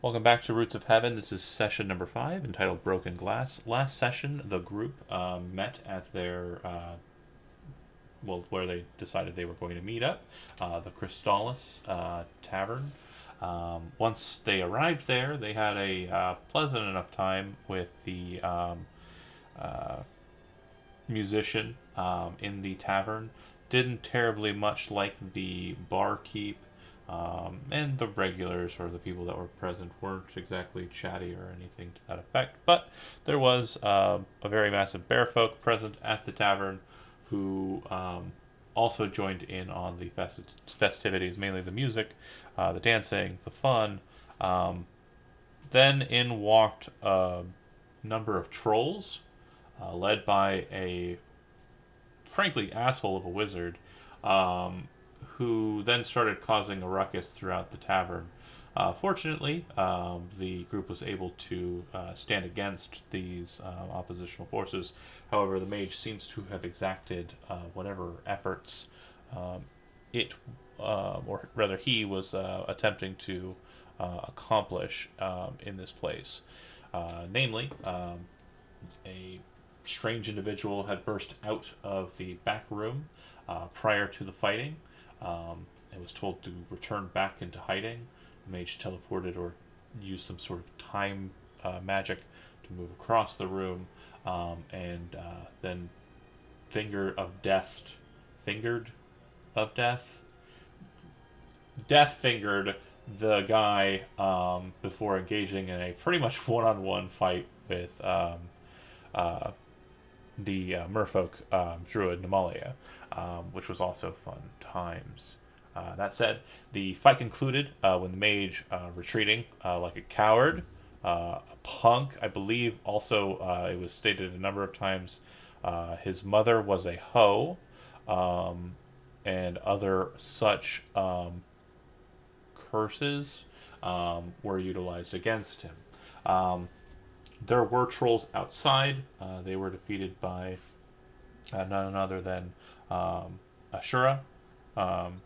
Welcome back to Roots of Heaven. This is session number 5, entitled Broken Glass. Last session, the group met at their, where they decided they were going to meet up, the Crystallis Tavern. Once they arrived there, they had a pleasant enough time with the musician in the tavern. Didn't terribly much like the barkeep, and the regulars or the people that were present weren't exactly chatty or anything to that effect. But there was a very massive bear folk present at the tavern who also joined in on the festivities, mainly the music, the dancing, the fun. Um, then in walked a number of trolls, led by a frankly asshole of a wizard, who then started causing a ruckus throughout the tavern. Fortunately, the group was able to stand against these oppositional forces. However, the mage seems to have exacted whatever efforts it, or rather, he was attempting to accomplish in this place. Namely, a strange individual had burst out of the back room prior to the fighting. It was told to return back into hiding. The mage teleported or used some sort of time magic to move across the room, and then finger of death, fingered of death, death fingered the guy before engaging in a pretty much one-on-one fight with uh, the merfolk druid Namalia, which was also fun times. That said, the fight concluded when the mage, retreating like a coward, a punk, I believe. Also, it was stated a number of times his mother was a hoe, and other such curses were utilized against him. There were trolls outside. They were defeated by none other than Ashura. Um,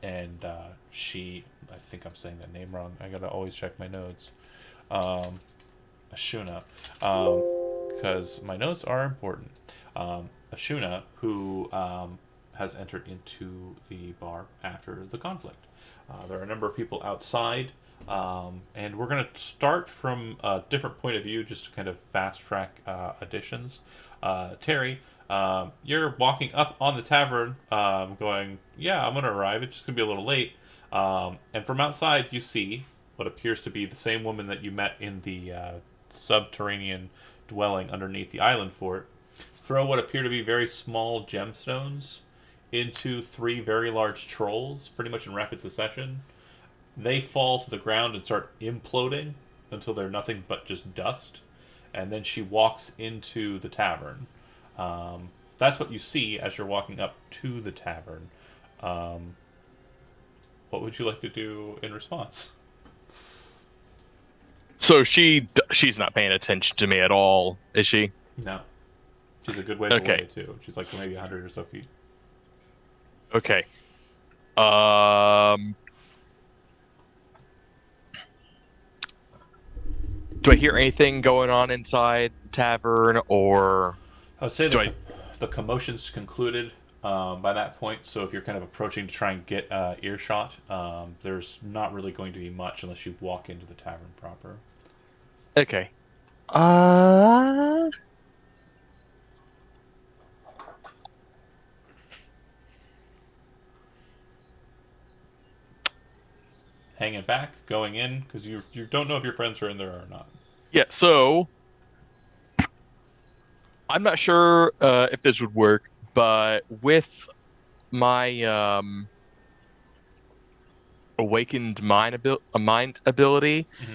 and she, I think I'm saying that name wrong. I gotta always check my notes. Um, Ashuna. Because my notes are important. Ashuna, who has entered into the bar after the conflict. There are a number of people outside, and we're going to start from a different point of view just to kind of fast track additions. Terry, you're walking up on the tavern, going, "Yeah, I'm going to arrive. It's just going to be a little late." And from outside, you see what appears to be the same woman that you met in the subterranean dwelling underneath the island fort. Throw what appear to be very small gemstones into 3 very large trolls, pretty much in rapid succession. They fall to the ground and start imploding until they're nothing but just dust. And then she walks into the tavern. That's what you see as you're walking up to the tavern. Um, what would you like to do in response? So she's not paying attention to me at all, is she? No. She's a good ways Okay. away, too. She's like maybe 100 or so feet. Okay. Um, do I hear anything going on inside the tavern, or I would say do I? the commotion's concluded by that point. So if you're kind of approaching to try and get earshot, there's not really going to be much unless you walk into the tavern proper. Okay. Uh, Hanging back, going in, because you don't know if your friends are in there or not. yeah. So I'm not sure if this would work, but with my awakened mind ability, Mm-hmm.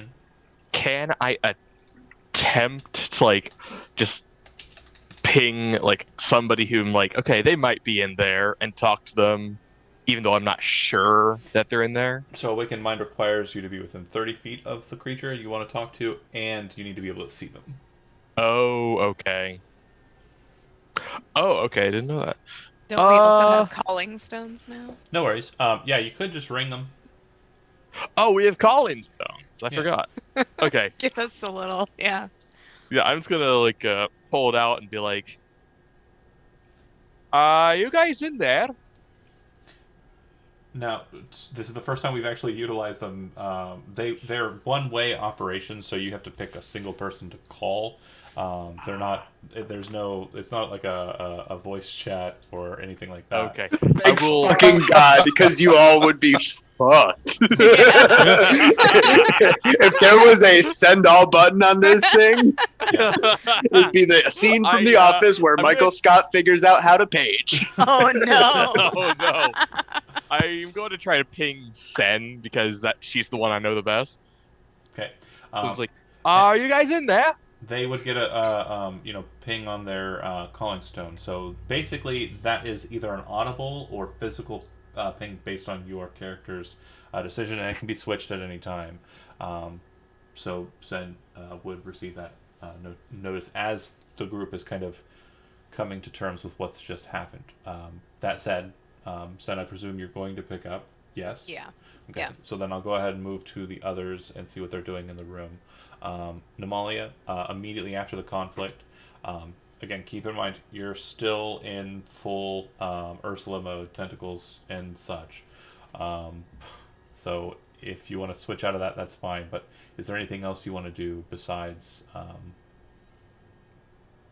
can I attempt to like just ping like somebody who I'm like, okay, they might be in there and talk to them, even though I'm not sure that they're in there. So Awakened Mind requires you to be within 30 feet of the creature you want to talk to, and you need to be able to see them. Oh, okay. Oh, okay. I didn't know that. Don't we also Uh have calling stones now? No worries. Yeah, you could just ring them. oh, we have callings though. I Yeah. forgot. Okay. Give us a little, yeah. Yeah, I'm just gonna pull it out and be like, you guys in there? Now, this is the first time we've actually utilized them. They're one-way operations, so you have to pick a single person to call. They're not. There's no. It's not like a voice chat or anything like that. Okay. Thank will- fucking God, because you all would be fucked. If there was a send all button on this thing, it'd be the scene from The Office where I'm Michael gonna- Scott figures out how to page. Oh no. Oh no. I'm going to try to ping Sen because she's the one I know the best. Okay. So it's like, are you guys in there? They would get a ping on their calling stone. So basically, that is either an audible or physical ping based on your character's decision, and it can be switched at any time. So Sen would receive that notice as the group is kind of coming to terms with what's just happened. That said, Sen, I presume you're going to pick up. Yes. Yeah. Okay. Yeah. So then I'll go ahead and move to the others and see what they're doing in the room. Namalia, immediately after the conflict, again, keep in mind you're still in full Ursula mode, tentacles and such. So if you want to switch out of that, that's fine. But is there anything else you want to do besides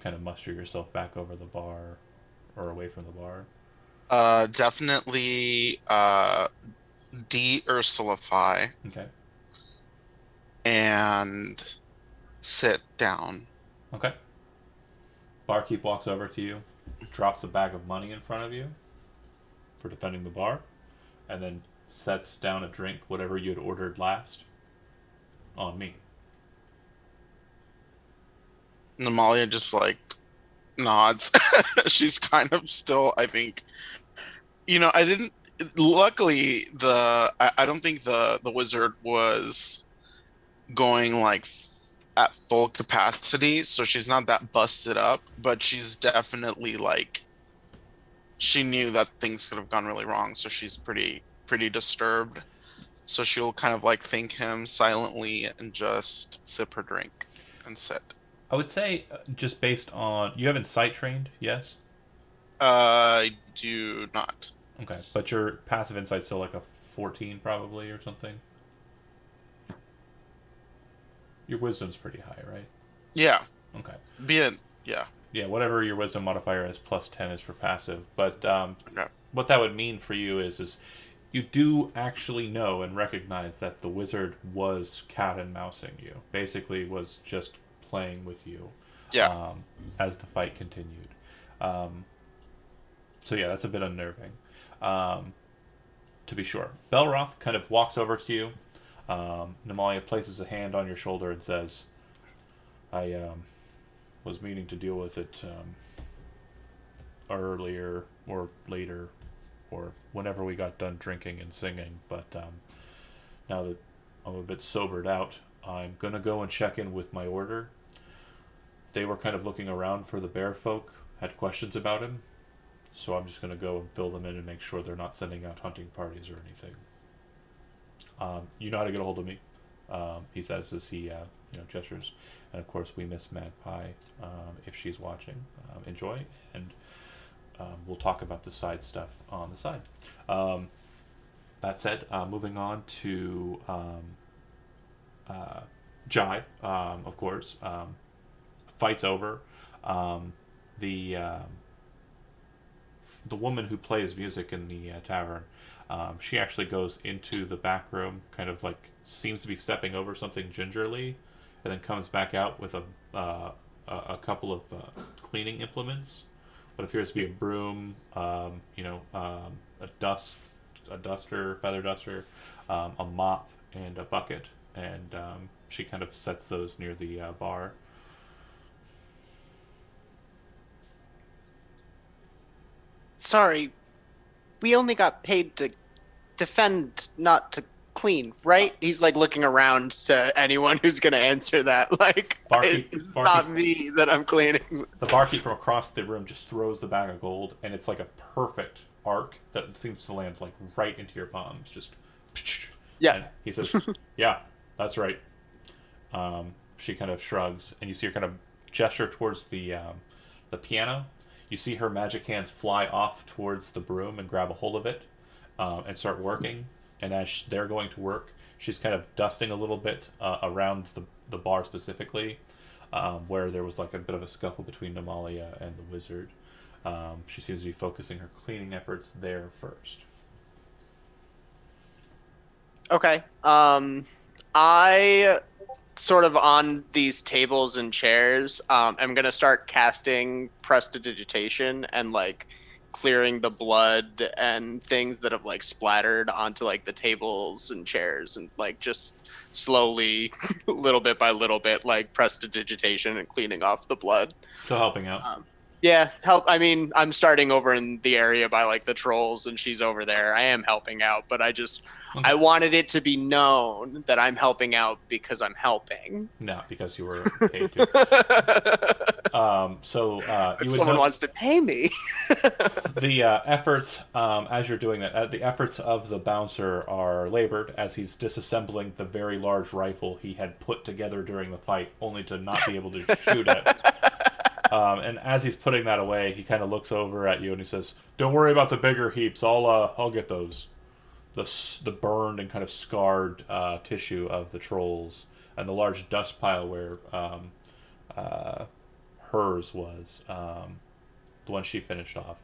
kind of muster yourself back over the bar or away from the bar? Definitely de-Ursulify Okay. and sit down. Okay. Barkeep walks over to you, drops a bag of money in front of you for defending the bar, and then sets down a drink, whatever you had ordered last, on me. Namalia just like nods. She's kind of still, I think, I didn't. Luckily, I don't think the wizard was going like at full capacity, so she's not that busted up, but she's definitely like, she knew that things could have gone really wrong, so she's pretty disturbed. So she'll kind of like thank him silently and just sip her drink and sit. I would say, just based on... You haven't sight trained, yes? I do not. Okay, but your passive insight's still like a 14 probably or something? Your wisdom's pretty high, right? Yeah. Okay. Yeah. Yeah, whatever your wisdom modifier is, plus 10 is for passive. But Okay. what that would mean for you is you do actually know and recognize that the wizard was cat and mousing you. Basically was just playing with you. Yeah. As the fight continued. So yeah, that's a bit unnerving. To be sure. Belroth kind of walks over to you. Namalia places a hand on your shoulder and says, I was meaning to deal with it earlier or later or whenever we got done drinking and singing, but now that I'm a bit sobered out, I'm gonna go and check in with my order. They were kind of looking around for the bear folk, had questions about him, so I'm just gonna go and fill them in and make sure they're not sending out hunting parties or anything. You know how to get a hold of me, he says as he gestures. And of course, we miss Magpie if she's watching. Enjoy, and we'll talk about the side stuff on the side. That said, moving on to Jai, of course. Fight's over. The woman who plays music in the tavern, she actually goes into the back room, kind of like seems to be stepping over something gingerly, and then comes back out with a couple of cleaning implements. What appears to be a broom, a duster, feather duster, a mop, and a bucket. And she kind of sets those near the bar. Sorry, we only got paid to defend, not to clean, right? He's like looking around to anyone who's gonna answer that. Like, it's not me that I'm cleaning. The barkeep from across the room just throws the bag of gold, and it's like a perfect arc that seems to land like right into your palms. Just yeah. And he says, "Yeah, that's right. She kind of shrugs, and you see her kind of gesture towards the piano. You see her magic hands fly off towards the broom and grab a hold of it, and start working. And as they're going to work, she's kind of dusting a little bit around the bar specifically, where there was like a bit of a scuffle between Namalia and the wizard. She seems to be focusing her cleaning efforts there first. Okay. I sort of on these tables and chairs, I'm gonna start casting prestidigitation and like clearing the blood and things that have like splattered onto like the tables and chairs, and like just slowly, little bit by little bit, like prestidigitation and cleaning off the blood. So helping out. Yeah, help. I mean, I'm starting over in the area by like the trolls, and she's over there. I am helping out, but I wanted it to be known that I'm helping out because I'm helping. Not because you were paid to. If someone wants to pay me. The efforts, as you're doing that, the efforts of the bouncer are labored as he's disassembling the very large rifle he had put together during the fight, only to not be able to shoot it. And as he's putting that away, he kind of looks over at you and he says, "Don't worry about the bigger heaps. I'll get those." The burned and kind of scarred tissue of the trolls and the large dust pile where hers was, the one she finished off.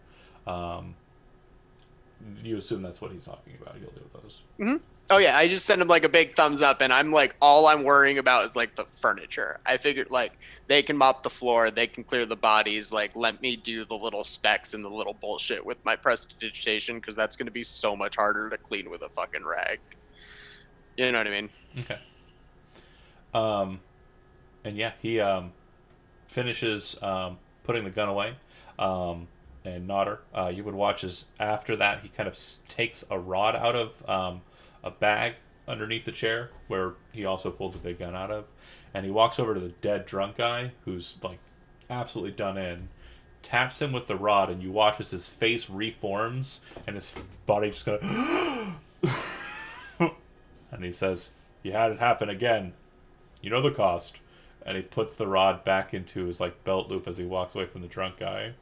You assume that's what he's talking about. You'll deal with those. Mm-hmm. Oh yeah, I just send him like a big thumbs up, and I'm like, all I'm worrying about is like the furniture. I figured like they can mop the floor, they can clear the bodies. Like, let me do the little specs and the little bullshit with my prestidigitation, because that's going to be so much harder to clean with a fucking rag. You know what I mean? Okay. And yeah, he finishes putting the gun away. And Nodder, you would watch as after that he kind of takes a rod out of a bag underneath the chair where he also pulled the big gun out of, and he walks over to the dead drunk guy who's like absolutely done in, taps him with the rod, and you watch as his face reforms and his body just goes and he says, "You had it happen again. You know the cost." And he puts the rod back into his like belt loop as he walks away from the drunk guy.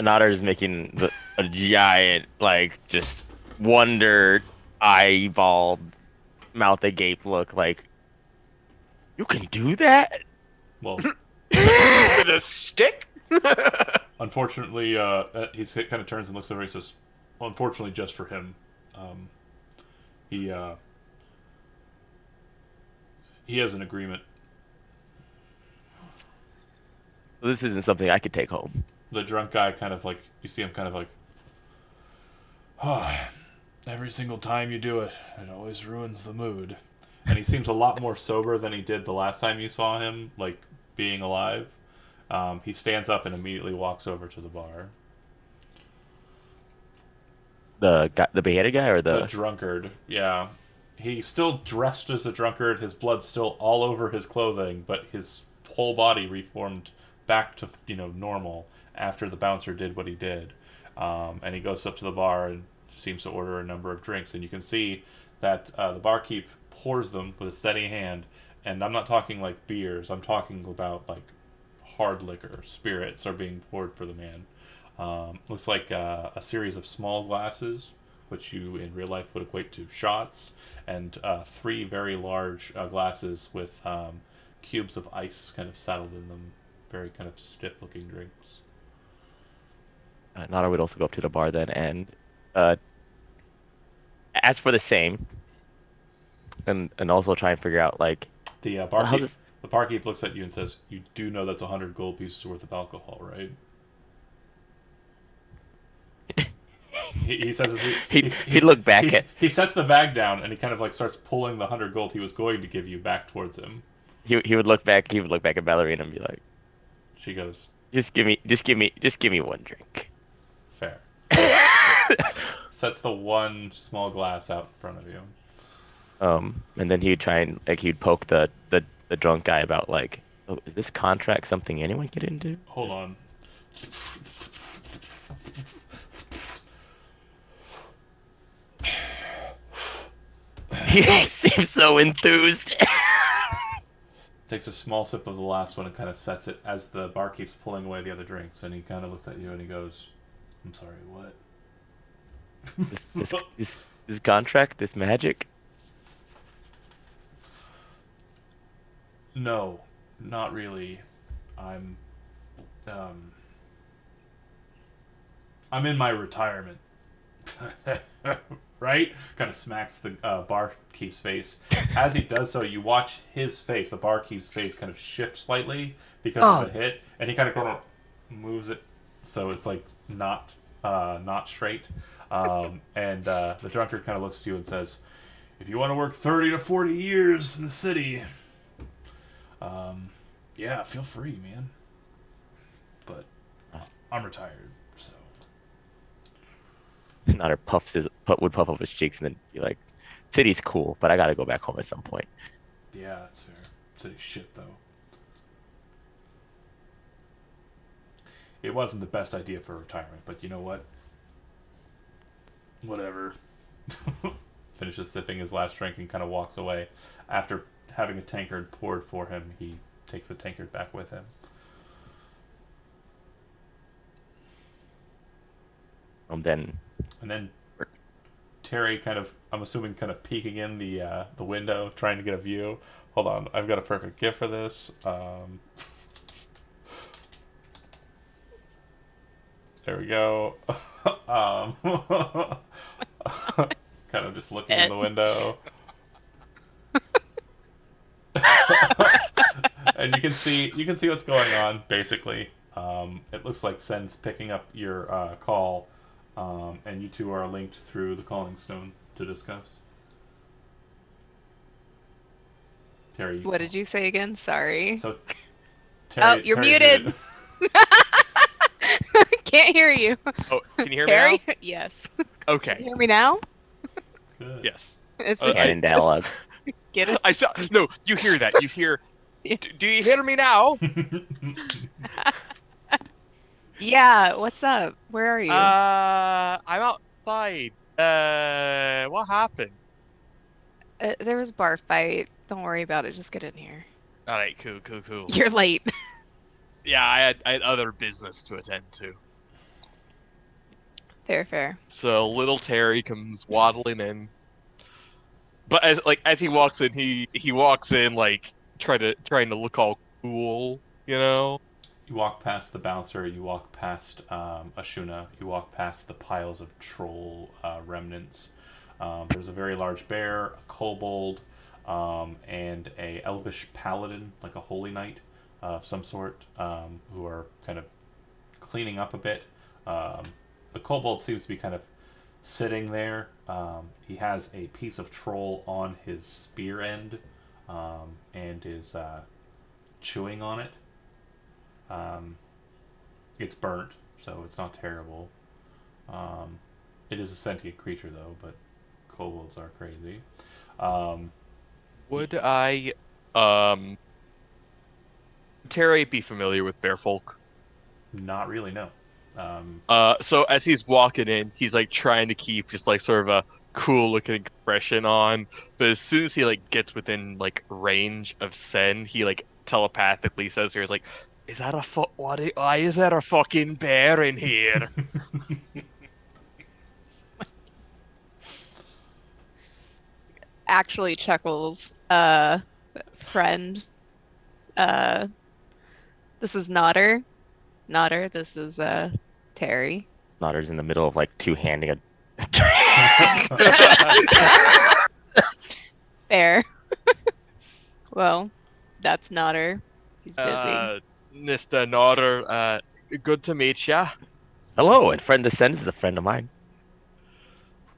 Nodder is making a giant, like, just wonder eyeball, mouth agape look, like, you can do that? Well, With a stick? unfortunately, he kind of turns and looks over and he says, well, unfortunately just for him, he has an agreement. This isn't something I could take home. The drunk guy kind of like, you see him kind of like, oh, every single time you do it, it always ruins the mood. And he seems a lot more sober than he did the last time you saw him, like, being alive. He stands up and immediately walks over to the bar. The beheaded guy or The drunkard, yeah. He's still dressed as a drunkard, his blood's still all over his clothing, but his whole body reformed back to, normal after the bouncer did what he did. And he goes up to the bar and seems to order a number of drinks. And you can see that the barkeep pours them with a steady hand. And I'm not talking like beers. I'm talking about like hard liquor. Spirits are being poured for the man. Looks like a series of small glasses, which you in real life would equate to shots. And 3 very large glasses with cubes of ice kind of saddled in them. Very kind of stiff-looking drinks. Nodder would also go up to the bar then and ask for the same, and also try and figure out like the barkeep looks at you and says, "You do know that's 100 gold pieces worth of alcohol, right?" He says he'd look back at. He sets the bag down and he kind of like starts pulling the 100 gold he was going to give you back towards him. He would look back. He would look back at Ballerina and be like, She goes, Just give me one drink." Fair. Sets the one small glass out in front of you. And then he'd try and like he'd poke the drunk guy about like, "Oh, is this contract something anyone get into?" Hold on. He seems so enthused. Takes a small sip of the last one and kind of sets it as the bar keeps pulling away the other drinks, and he kind of looks at you and he goes, "I'm sorry, what?" This contract, this magic. No, not really. I'm I'm in my retirement. Right? Kind of smacks the barkeep's face. As he does so, you watch his face, the barkeep's face, kind of shift slightly because of a hit, and he kind of moves it so it's like not straight. And the drunkard kind of looks to you and says, "If you want to work 30 to 40 years in the city, yeah, feel free, man. But I'm retired, so." Nodder would puff up his cheeks and then be like, "City's cool, but I gotta go back home at some point." Yeah, that's fair. City's shit, though. It wasn't the best idea for retirement, but you know what? Whatever. Finishes sipping his last drink and kind of walks away. After having a tankard poured for him, he takes the tankard back with him. And then Terry kind of, I'm assuming, kind of peeking in the window, trying to get a view. Hold on, I've got a perfect gift for this. There we go. Kind of just looking in the window. And you can see what's going on, basically. It looks like Sen's picking up your call, and you two are linked through the calling stone to discuss. Terry, What did you say again? Sorry. So, Terry, you're Terry's muted. Can't hear you. Oh, can you hear me Terry? now? Yes. Okay. Can you hear me now? Good. Yes. It's canon dialogue. Get it? I saw. No, you hear that? You hear? Do you hear me now? Yeah. What's up? Where are you? I'm outside. What happened? There was a bar fight. Don't worry about it. Just get in here. All right, cool. You're late. Yeah, I had other business to attend to. Fair. So little Terry comes waddling in. But as he walks in, he walks in like trying to look all cool, you know? You walk past the bouncer, you walk past Ashuna, you walk past the piles of troll remnants. There's a very large bear, a kobold, and a elvish paladin, like a holy knight of some sort, who are kind of cleaning up a bit. The kobold seems to be kind of sitting there. He has a piece of troll on his spear end, and is chewing on it. It's burnt, so it's not terrible. It is a sentient creature, though, but kobolds are crazy. Would I Terry be familiar with bear folk? Not really, no. So as he's walking in, he's like trying to keep just like sort of a cool looking expression on, but as soon as he like gets within like range of Sen, he like telepathically says here, "Is like, is that why is there a fucking bear in here?" Actually chuckles. Friend. This is Nodder. This is Terry. Nodder's in the middle of like two-handing a. Fair. Well, that's Nodder. He's busy. Mr. Nodder, good to meet ya. Hello, and friend Descends is a friend of mine.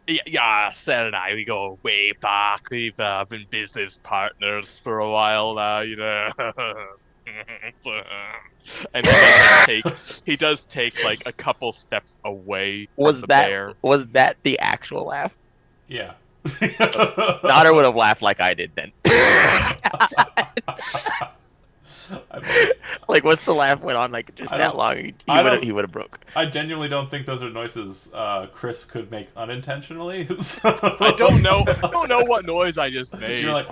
Yeah, Sen and I, we go way back. We've been business partners for a while now, you know. And he does take like a couple steps away from the bear. Was that the actual laugh? Yeah. Nodder would have laughed like I did then. Like once the laugh went on like just I that don't- long, he I would don't- he would have broke. I genuinely don't think those are noises Chris could make unintentionally. I don't know. I don't know what noise I just made. You're like,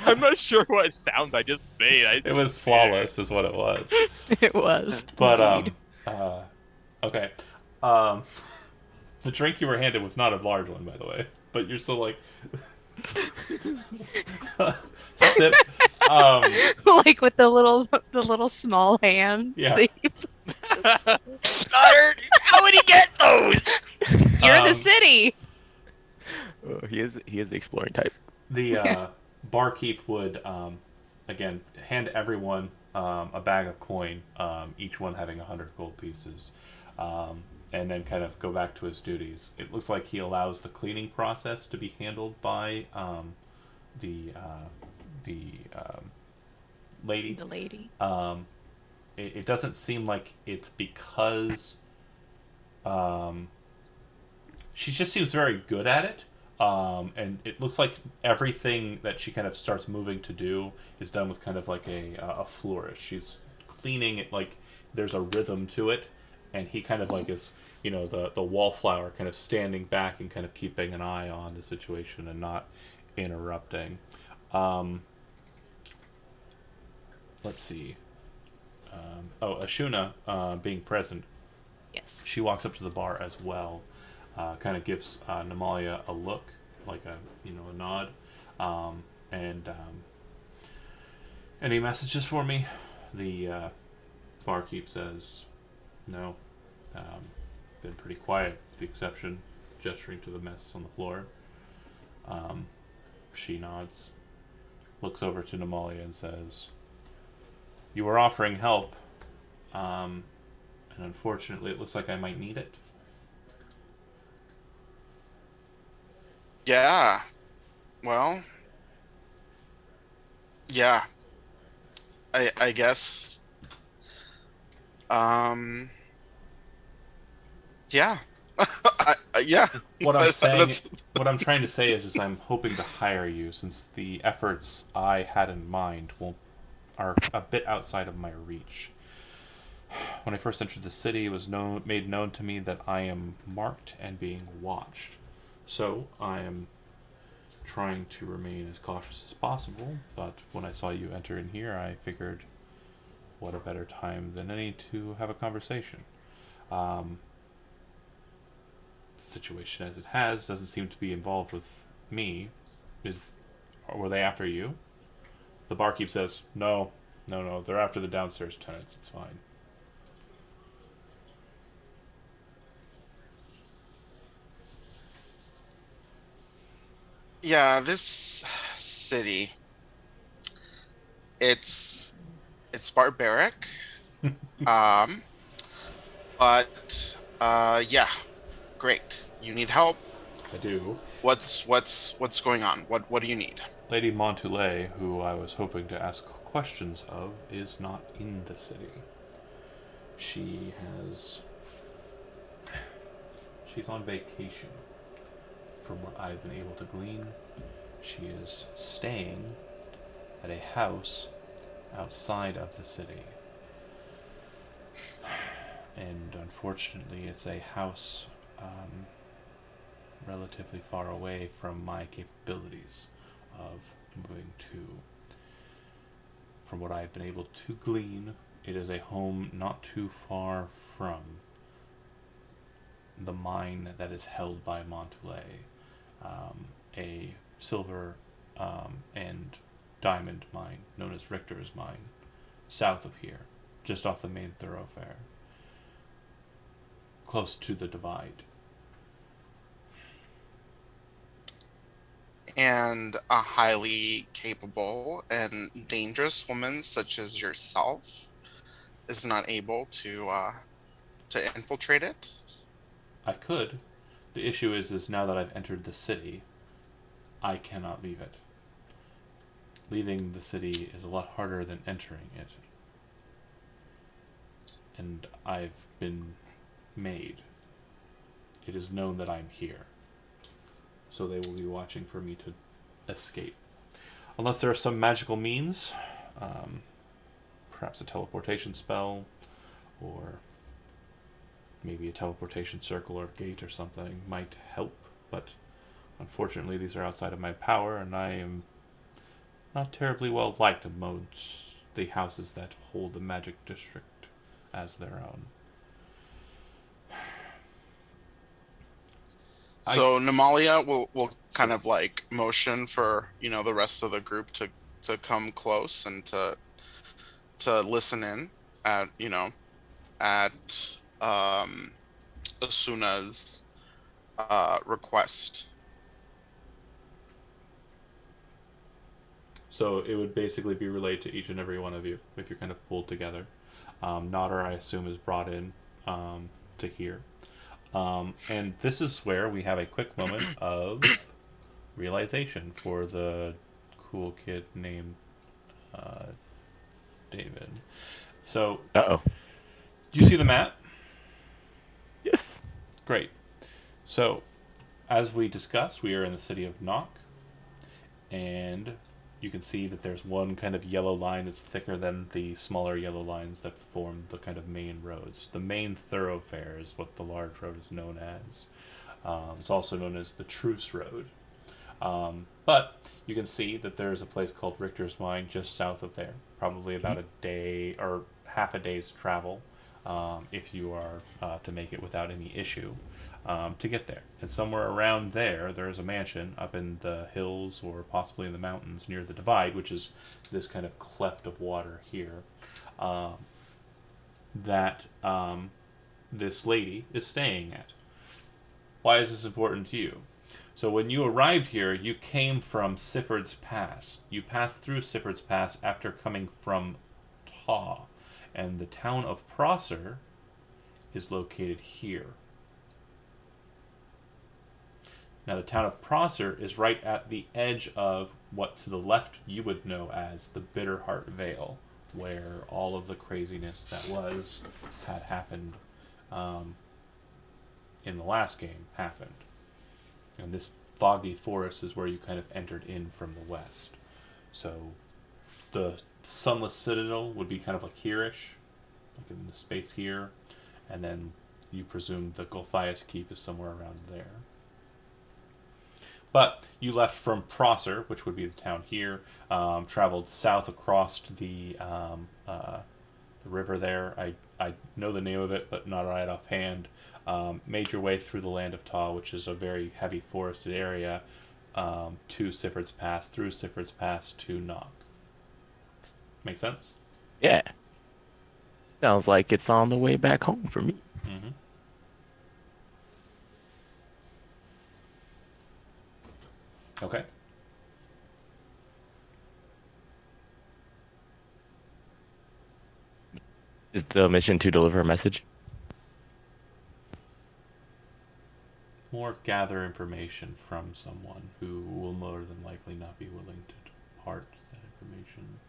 I'm not sure what sound I just made. it was flawless, is what it was. It was. But indeed. okay. The drink you were handed was not a large one, by the way. But you're still like, sip. Like with the little small hand. Yeah. Goddard, how would he get those? You're the city. Oh, he is the exploring type. The barkeep would again hand everyone a bag of coin, each one having 100 gold pieces, and then kind of go back to his duties. It looks like he allows the cleaning process to be handled by the lady. The lady. It doesn't seem like it's because she just seems very good at it. And it looks like everything that she kind of starts moving to do is done with kind of like a flourish. She's cleaning it like there's a rhythm to it, and he kind of like is, the wallflower kind of standing back and kind of keeping an eye on the situation and not interrupting. Let's see. Ashuna, being present, Yes. she walks up to the bar as well. Kind of gives Namalia a look, like a nod, and any messages for me? The barkeep says, no. Been pretty quiet, with the exception, gesturing to the mess on the floor. She nods, looks over to Namalia and says, you were offering help, and unfortunately it looks like I might need it. Yeah. Well. Yeah. I guess. Yeah. Yeah. What I'm saying, That's- what I'm trying to say is I'm hoping to hire you, since the efforts I had in mind are a bit outside of my reach. When I first entered the city, it was made known to me that I am marked and being watched. So I am trying to remain as cautious as possible, but when I saw you enter in here, I figured, what a better time than any to have a conversation. The situation as it doesn't seem to be involved with me. Were they after you? The barkeep says, no, they're after the downstairs tenants, it's fine. Yeah, this city, it's barbaric. But yeah, great. You need help. I do. What's going on? What do you need? Lady Montoulet, who I was hoping to ask questions of, is not in the city. She's on vacation. From what I've been able to glean, she is staying at a house outside of the city. And unfortunately, it's a house relatively far away from my capabilities of moving to. From what I've been able to glean, it is a home not too far from the mine that is held by Montoulet, a silver and diamond mine known as Richter's Mine, south of here, just off the main thoroughfare, close to the divide. And a highly capable and dangerous woman such as yourself is not able to infiltrate it. I could. The issue is now that I've entered the city, I cannot leave it. Leaving the city is a lot harder than entering it. And I've been made. It is known that I'm here. So they will be watching for me to escape. unless there are some magical means, perhaps a teleportation spell, or maybe a teleportation circle or gate or something might help, but unfortunately these are outside of my power, and I am not terribly well liked amongst the houses that hold the magic district as their own. So Namalia will kind of like motion for the rest of the group to come close and to listen in at Asuna's request. So it would basically be relayed to each and every one of you if you're kind of pulled together. Nodder, I assume, is brought in to hear. And this is where we have a quick moment of realization for the cool kid named David. So, Uh-oh. do you see the map? Yes. Great. So, as we discussed, we are in the city of Nock, and you can see that there's one kind of yellow line that's thicker than the smaller yellow lines that form the kind of main roads. The main thoroughfare is what the large road is known as. It's also known as the Truce Road. But you can see that there's a place called Richter's Mine just south of there, probably about a day or half a day's travel if you are to make it without any issue. To get there. And somewhere around there, there's a mansion up in the hills or possibly in the mountains near the Divide, which is this kind of cleft of water here, that this lady is staying at. Why is this important to you? So when you arrived here, you came from Sifford's Pass. You passed through Sifford's Pass after coming from Taw, and the town of Prosser is located here. Now, the town of Prosser is right at the edge of what to the left you would know as the Bitterheart Vale, where all of the craziness that had happened in the last game happened. And this foggy forest is where you kind of entered in from the west. So the Sunless Citadel would be kind of like here-ish, like in the space here, and then you presume the Golthias Keep is somewhere around there. But you left from Prosser, which would be the town here, traveled south across the river there. I know the name of it, but not right offhand. Made your way through the land of Taw, which is a very heavy forested area, to Sifford's Pass, through Sifford's Pass to Nock. Make sense? Yeah. Sounds like it's on the way back home for me. Mm-hmm. Okay. Is the mission to deliver a message? More gather information from someone who will more than likely not be willing to depart that information.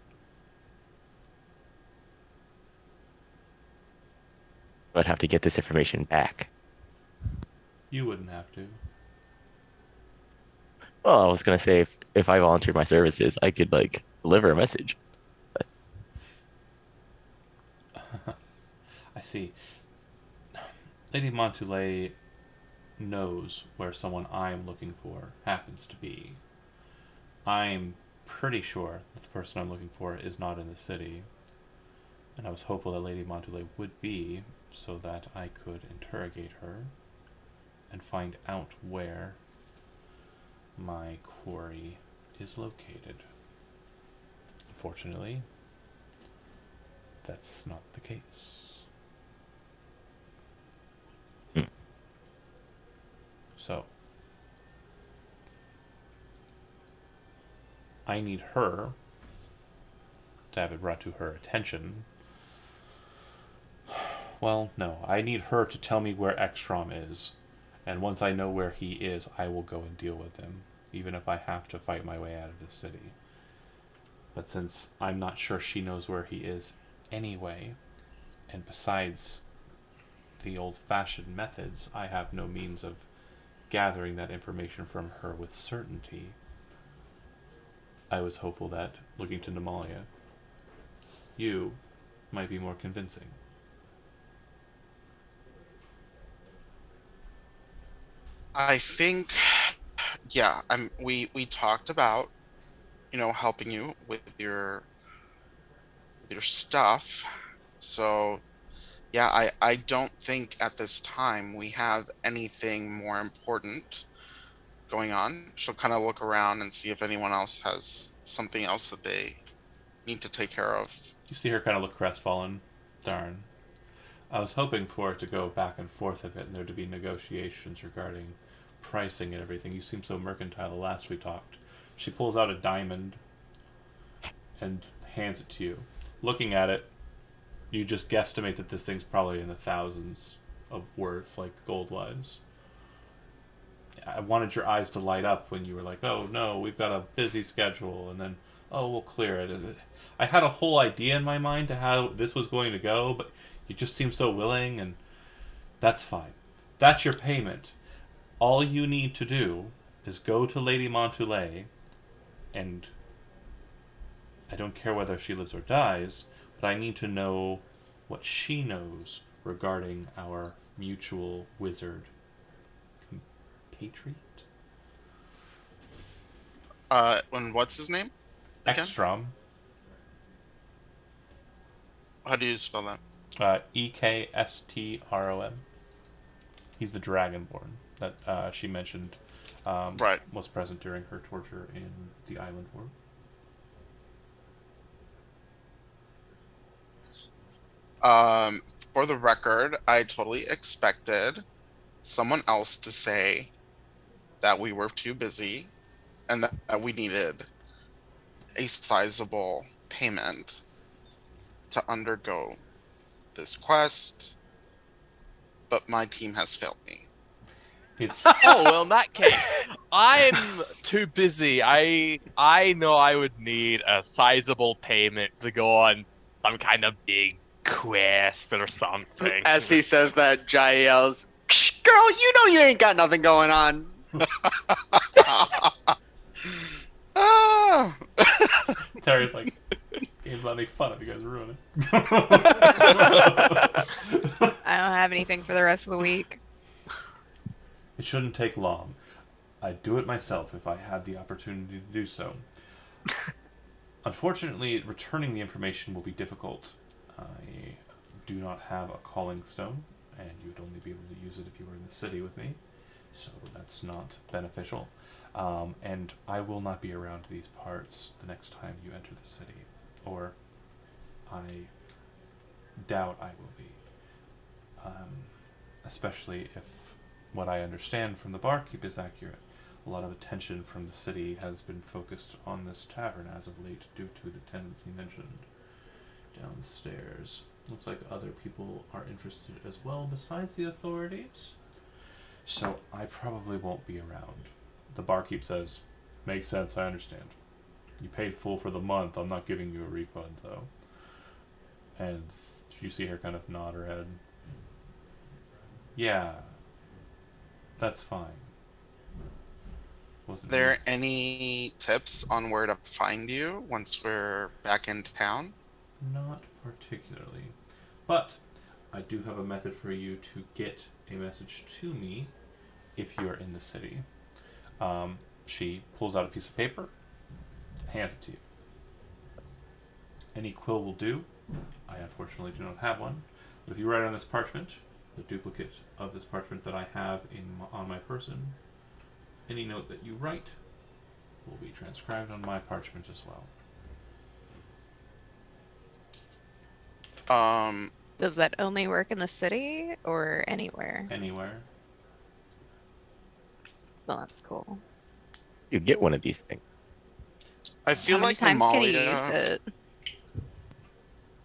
I'd have to get this information back. You wouldn't have to. Well, I was gonna say if I volunteered my services, I could like deliver a message. But I see. Lady Montoulet knows where someone I'm looking for happens to be. I'm pretty sure that the person I'm looking for is not in the city, and I was hopeful that Lady Montoulet would be, so that I could interrogate her and find out where my quarry is located. Unfortunately, that's not the case. So, I need her to have it brought to her attention. Well, no, I need her to tell me where Ekstrom is. And once I know where he is, I will go and deal with him, even if I have to fight my way out of the city. But since I'm not sure she knows where he is anyway, and besides the old-fashioned methods, I have no means of gathering that information from her with certainty, I was hopeful that, looking to Nemalia, you might be more convincing. I think, yeah, we talked about, helping you with your stuff. So, yeah, I don't think at this time we have anything more important going on. She'll kind of look around and see if anyone else has something else that they need to take care of. You see her kind of look crestfallen. Darn. I was hoping for it to go back and forth a bit and there to be negotiations regarding pricing and everything. You seemed so mercantile the last we talked. She pulls out a diamond and hands it to you. Looking at it, you just guesstimate that this thing's probably in the thousands of worth, like gold-wise. I wanted your eyes to light up when you were like, oh no, we've got a busy schedule, and then, oh, we'll clear it. I had a whole idea in my mind to how this was going to go, but you just seemed so willing, and that's fine. That's your payment. All you need to do is go to Lady Montoulet, and I don't care whether she lives or dies, but I need to know what she knows regarding our mutual wizard compatriot. And what's his name? Again? Ekstrom. How do you spell that? Ekstrom. He's the Dragonborn that she mentioned Right. was present during her torture in the Island War. For the record, I totally expected someone else to say that we were too busy and that we needed a sizable payment to undergo this quest, but my team has failed me. It's Oh well, in that case, I'm too busy. I know I would need a sizable payment to go on some kind of big quest or something. As he says that, Jai yells, "Girl, you know you ain't got nothing going on." Ah! Terry's like, game's not make fun of you guys ruin it. I don't have anything for the rest of the week. It shouldn't take long. I'd do it myself if I had the opportunity to do so. Unfortunately, returning the information will be difficult. I do not have a calling stone, and you would only be able to use it if you were in the city with me, so that's not beneficial. And I will not be around these parts the next time you enter the city, or I doubt I will be. Especially if what I understand from the barkeep is accurate. A lot of attention from the city has been focused on this tavern as of late due to the tendency mentioned downstairs. Looks like other people are interested as well besides the authorities. So I probably won't be around. The barkeep says, makes sense, I understand. You paid full for the month, I'm not giving you a refund though. And you see her kind of nod her head. Yeah, that's fine. Wasn't There any tips on where to find you once we're back in town? Not particularly. But I do have a method for you to get a message to me if you're in the city. She pulls out a piece of paper, hands it to you. Any quill will do. I unfortunately do not have one. But if you write on this parchment, the duplicate of this parchment that I have on my person, any note that you write will be transcribed on my parchment as well. Does that only work in the city or anywhere? Anywhere. Well, that's cool. You get one of these things. I feel How many like times can you use Nemalia. it?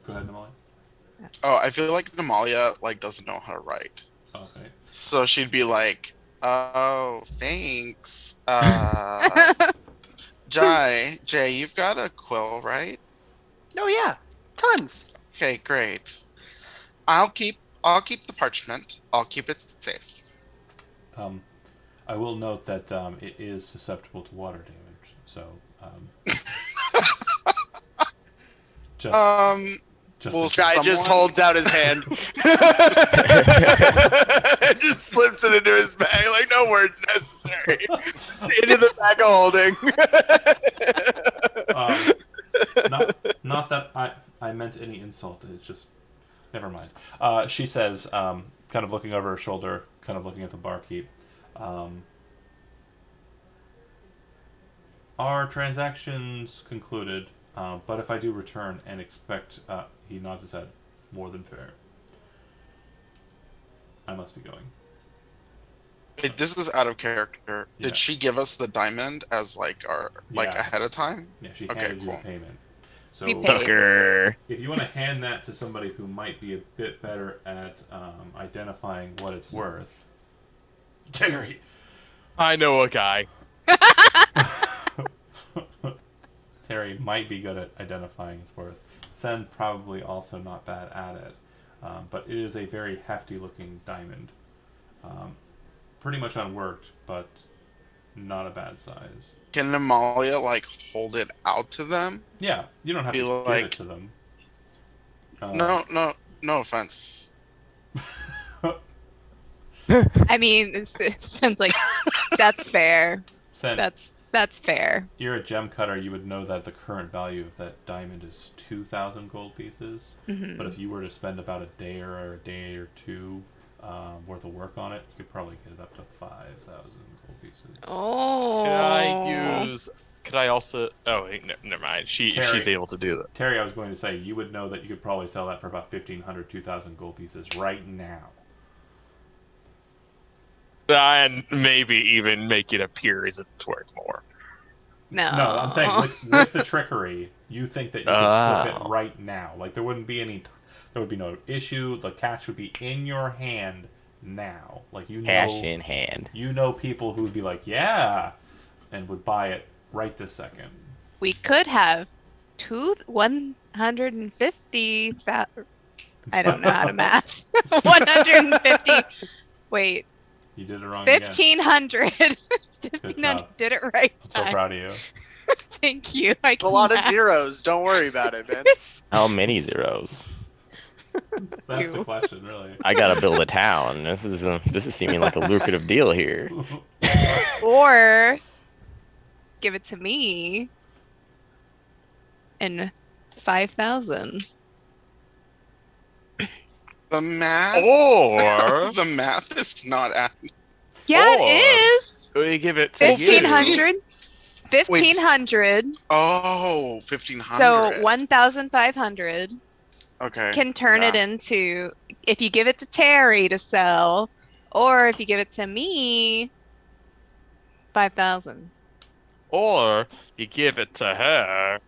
Go ahead, Nemalia. Oh, I feel like Nemalia doesn't know how to write, Okay. so she'd be like, "Oh, thanks, Jay, you've got a quill, right? Oh yeah, tons. Okay, great. I'll keep the parchment. I'll keep it safe." I will note that it is susceptible to water damage, so Just Well, in case. Guy just Someone- holds out his hand. Just slips it into his bag, like no words necessary. Into the bag of holding. Not that I meant any insult. It's just, never mind. She says, kind of looking over her shoulder, kind of looking at the barkeep. Our transactions concluded, but if I do return and expect, he nods his head, more than fair. I must be going. Wait, this is out of character. Yeah. Did she give us the diamond as like our Yeah. ahead of time? Yeah, she Okay, handed you a cool. payment. So We paid. Sucker. if you want to hand that to somebody who might be a bit better at identifying what it's worth, Terry. I know a guy. Terry might be good at identifying its worth. Sen probably also not bad at it, but it is a very hefty-looking diamond. Pretty much unworked, but not a bad size. Can Amalia like hold it out to them? Yeah, you don't have Be to give like- it to them. No offense. I mean, it sounds like that's fair. Sen, That's fair. you're a gem cutter. You would know that the current value of that diamond is 2,000 gold pieces. Mhm. But if you were to spend about a day or two worth of work on it, you could probably get it up to 5,000 gold pieces. Oh. Could I use? Could I also? Oh, wait, never mind. Terry. She's able to do that. Terry, I was going to say, you would know that you could probably sell that for about 1,500, 2,000 gold pieces right now. And maybe even make it appear as if it's worth more. No. No, I'm saying with the trickery, you think that you could flip it right now. Like there wouldn't be there would be no issue. The cash would be in your hand now. Like you know, Cash in hand. you know people who would be like, yeah, and would buy it right this second. We could have 150. I don't know how to math. 150. Wait, You did it wrong again. 1,500. 1,500. job. Did it right. I'm so time. proud of you. Thank you. I A can lot of math. zeros. Don't worry about it, man. How many zeros? That's the You. question, really. I gotta build a town. This is seeming like a lucrative deal here. Or give it to me and 5,000. The math. Or The math is not at. Yeah, Or- it is. we give it to you. 1,500. 1,500. Oh, 1,500. So 1,500 Okay. can turn it Yeah. into, if you give it to Terry to sell, or if you give it to me, 5,000. Or you give it to her.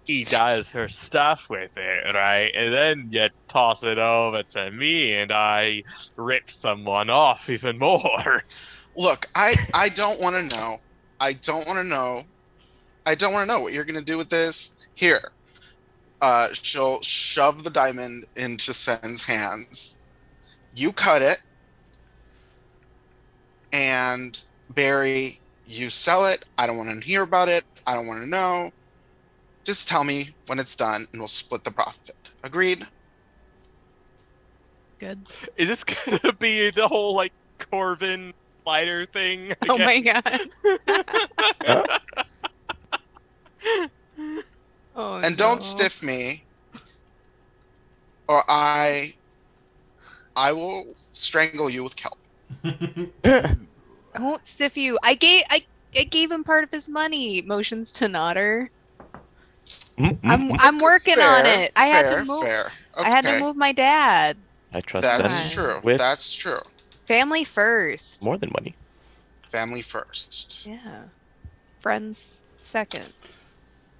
He does her stuff with it, right? And then you toss it over to me, and I rip someone off even more. Look, I don't want to know. I don't want to know. I don't want to know what you're gonna do with this. Here, she'll shove the diamond into Sen's hands. You cut it, and Barry, you sell it. I don't want to hear about it. I don't want to know. Just tell me when it's done, and we'll split the profit. Agreed? Good. Is this gonna be the whole like Corvin lighter thing? Oh my again? god. Oh, And don't no. stiff me, or I will strangle you with kelp. I won't stiff you. I gave him part of his money. Motions to Nodder. I'm working on Fair, it. I had fair, to move. Fair. I had to Okay. move my dad. I trust That's them true. with That's true. Family first. more than money. Family first. Yeah. Friends second.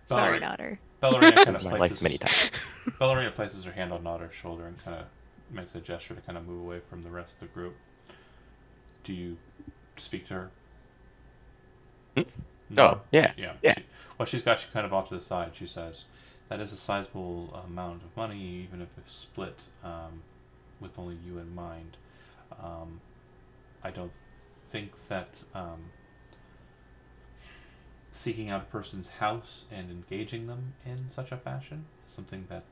Sorry, Alright. Nodder. Ballerina kind of My places life many times. Ballerina places her hand on Nodder's shoulder and kind of makes a gesture to kind of move away from the rest of the group. Do you speak to her? Hmm? No. Oh, yeah. Yeah. Yeah. Well, she's got you kind of off to the side. She says, "That is a sizable amount of money, even if it's split with only you in mind. I don't think that seeking out a person's house and engaging them in such a fashion is something that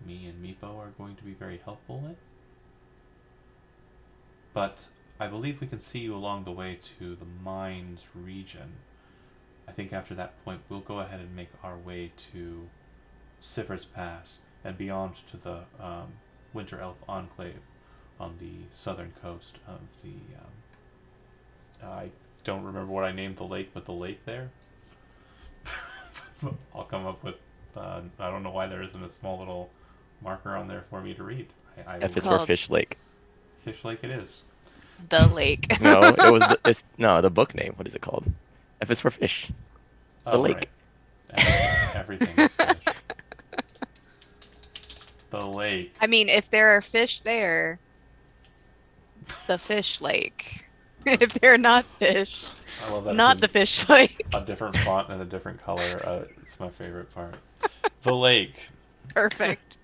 me and Meepo are going to be very helpful in. But I believe we can see you along the way to the mines region. I think after that point, we'll go ahead and make our way to Sivers Pass and beyond to the Winter Elf Enclave on the southern coast of the. I don't remember what I named the lake, but the lake there. I'll come up with. I don't know why there isn't a small little marker on there for me to read. F is Called- for Fish Lake. Fish Lake it is. The lake. No, it was the book name. What is it called? F is for fish. The lake. Right. Everything is fish. The lake. I mean, if there are fish there, the fish lake. If they're not fish, I love that. not it's the fish lake. a different font and a different color. It's my favorite part. The lake. Perfect.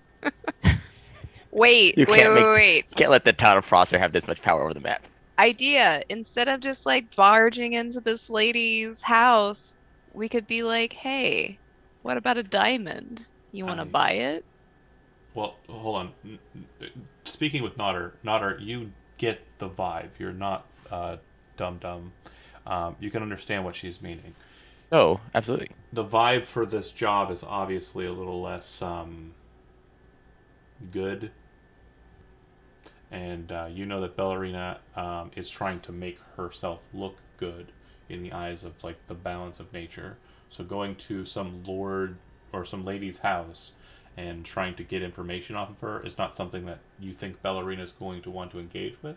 Wait, You wait, can't wait, make- wait. Can't let the town of Prosser have this much power over the map. Idea. Instead of just like barging into this lady's house, we could be like, hey, what about a diamond? You want to I- buy it? Well, hold on. Speaking with Nodder, you get the vibe. You're not dumb. You can understand what she's meaning. Oh, absolutely. The vibe for this job is obviously a little less good. And you know that Ballerina is trying to make herself look good in the eyes of like the balance of nature. So going to some lord or some lady's house and trying to get information off of her is not something that you think Ballerina is going to want to engage with.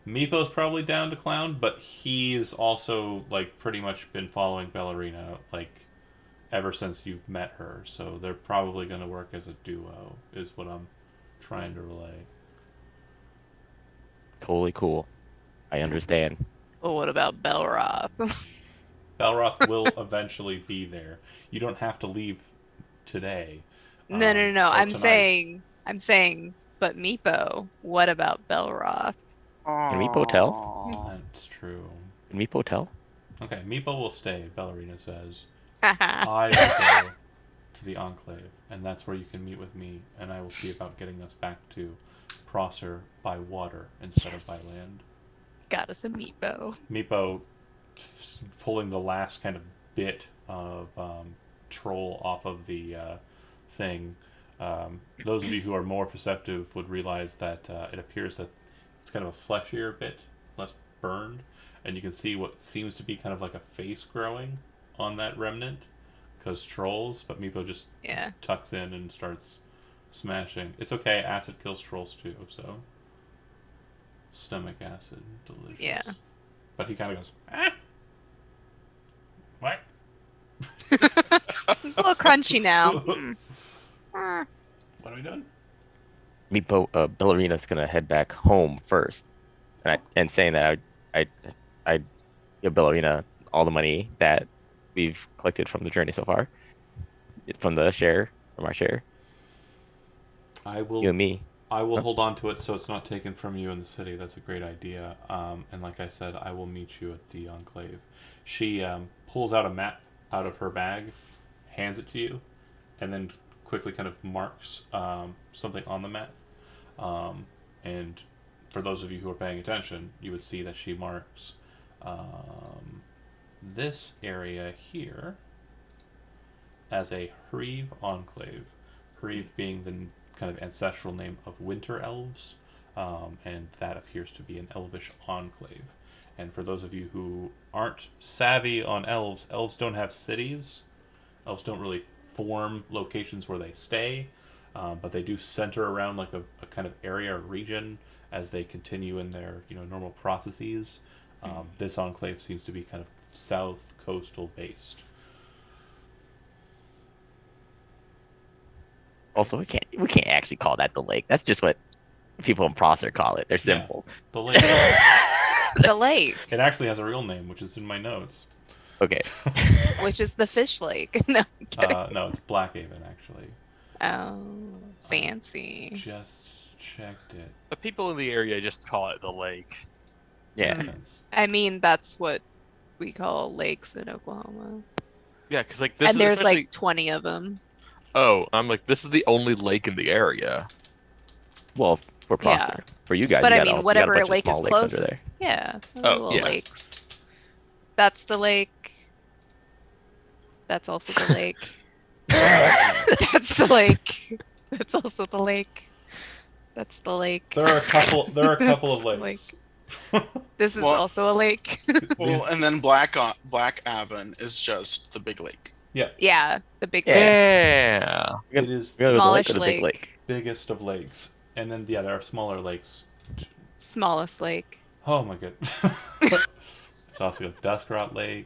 Meepo's probably down to clown, but he's also like pretty much been following Ballerina like ever since you've met her. So they're probably going to work as a duo, is what I'm trying to relay. Totally cool. I understand. Well, what about Belroth? Belroth will eventually be there. You don't have to leave today. No, no, no. or I'm tonight. saying, but Meepo, what about Belroth? Can Meepo tell? That's true. Can Meepo tell? Okay, Meepo will stay, Ballerina says. Haha. I will go to the Enclave, and that's where you can meet with me, and I will see about getting us back to Prosser by water instead of by land. Got us a Meepo. Meepo pulling the last kind of bit of troll off of the thing. Those of you who are more perceptive would realize that it appears that it's kind of a fleshier bit, less burned, and you can see what seems to be kind of like a face growing on that remnant, because trolls, but Meepo just Yeah. tucks in and starts smashing. It's okay, acid kills trolls too, so stomach acid, delicious. Yeah. But he kind of goes, ah! What? It's a little crunchy now. Ah. What are we doing? Meepo, Ballerina's gonna head back home first, and saying that I'd give Ballerina all the money that we've collected from the journey so far, from our share, I will. you and me. I will hold on to it so it's not taken from you in the city. That's a great idea. And like I said, I will meet you at the Enclave. She pulls out a map out of her bag, hands it to you, and then quickly kind of marks something on the map. And for those of you who are paying attention, you would see that she marks this area here as a Hreve Enclave. Hreve being the kind of ancestral name of winter elves, and that appears to be an elvish enclave. And for those of you who aren't savvy on elves, elves don't have cities. Elves don't really form locations where they stay, but they do center around like a kind of area or region as they continue in their normal processes. This enclave seems to be kind of south coastal based. Also, we can't actually call that the lake. That's just what people in Prosser call it. They're Yeah. simple. The lake. The lake, It actually has a real name, which is in my notes. Okay. which is the fish lake. No, I'm kidding. No, it's Blackhaven actually. Oh, fancy. Just checked it. The people in the area just call it the lake. Yeah. Makes sense. I mean, that's what we call lakes in Oklahoma. Yeah, because like this And is there's essentially. like 20 of them. Oh, I'm like, this is the only lake in the area. Well, for Yeah. Prosser, for you guys, But you I got mean, you got a whatever bunch of lake is small lakes under closest. there. Yeah, Oh, little yeah. lakes. That's the lake. That's also the lake. That's the lake. That's also the lake. That's the lake. There are a couple. There are a couple of That's lakes. This is Well- also a lake. Well, and then Black Avon is just the big lake. Yeah, the big lake. Yeah. It is We're gonna go to the lake Smallish or the big lake. lake. biggest of lakes, and then yeah, there are smaller lakes. Smallest lake. Oh my god. There's also a Duskrat Lake.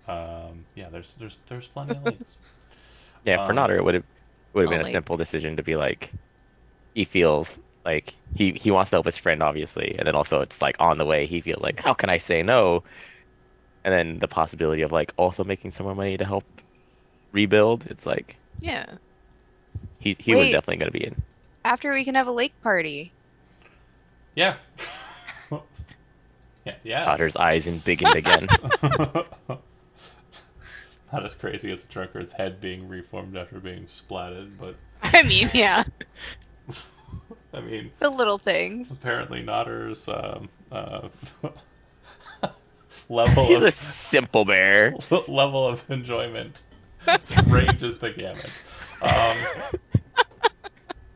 Yeah, there's plenty of lakes. Yeah, for Um, Nodder, it would have been a lake. simple decision to be like, he feels like he wants to help his friend, obviously, and then also it's like on the way he feels like, how can I say no? And then the possibility of like also making some more money to help rebuild. It's like Yeah. he was Wait. definitely gonna be in. After we can have a lake party. Yeah. Yeah. Yes. Nodder's eyes and biggened again. Not as crazy as the drunkard's head being reformed after being splatted, but I mean, yeah. I mean, The little things. apparently Nodder's level He's a of simple bear. level of enjoyment ranges the gamut.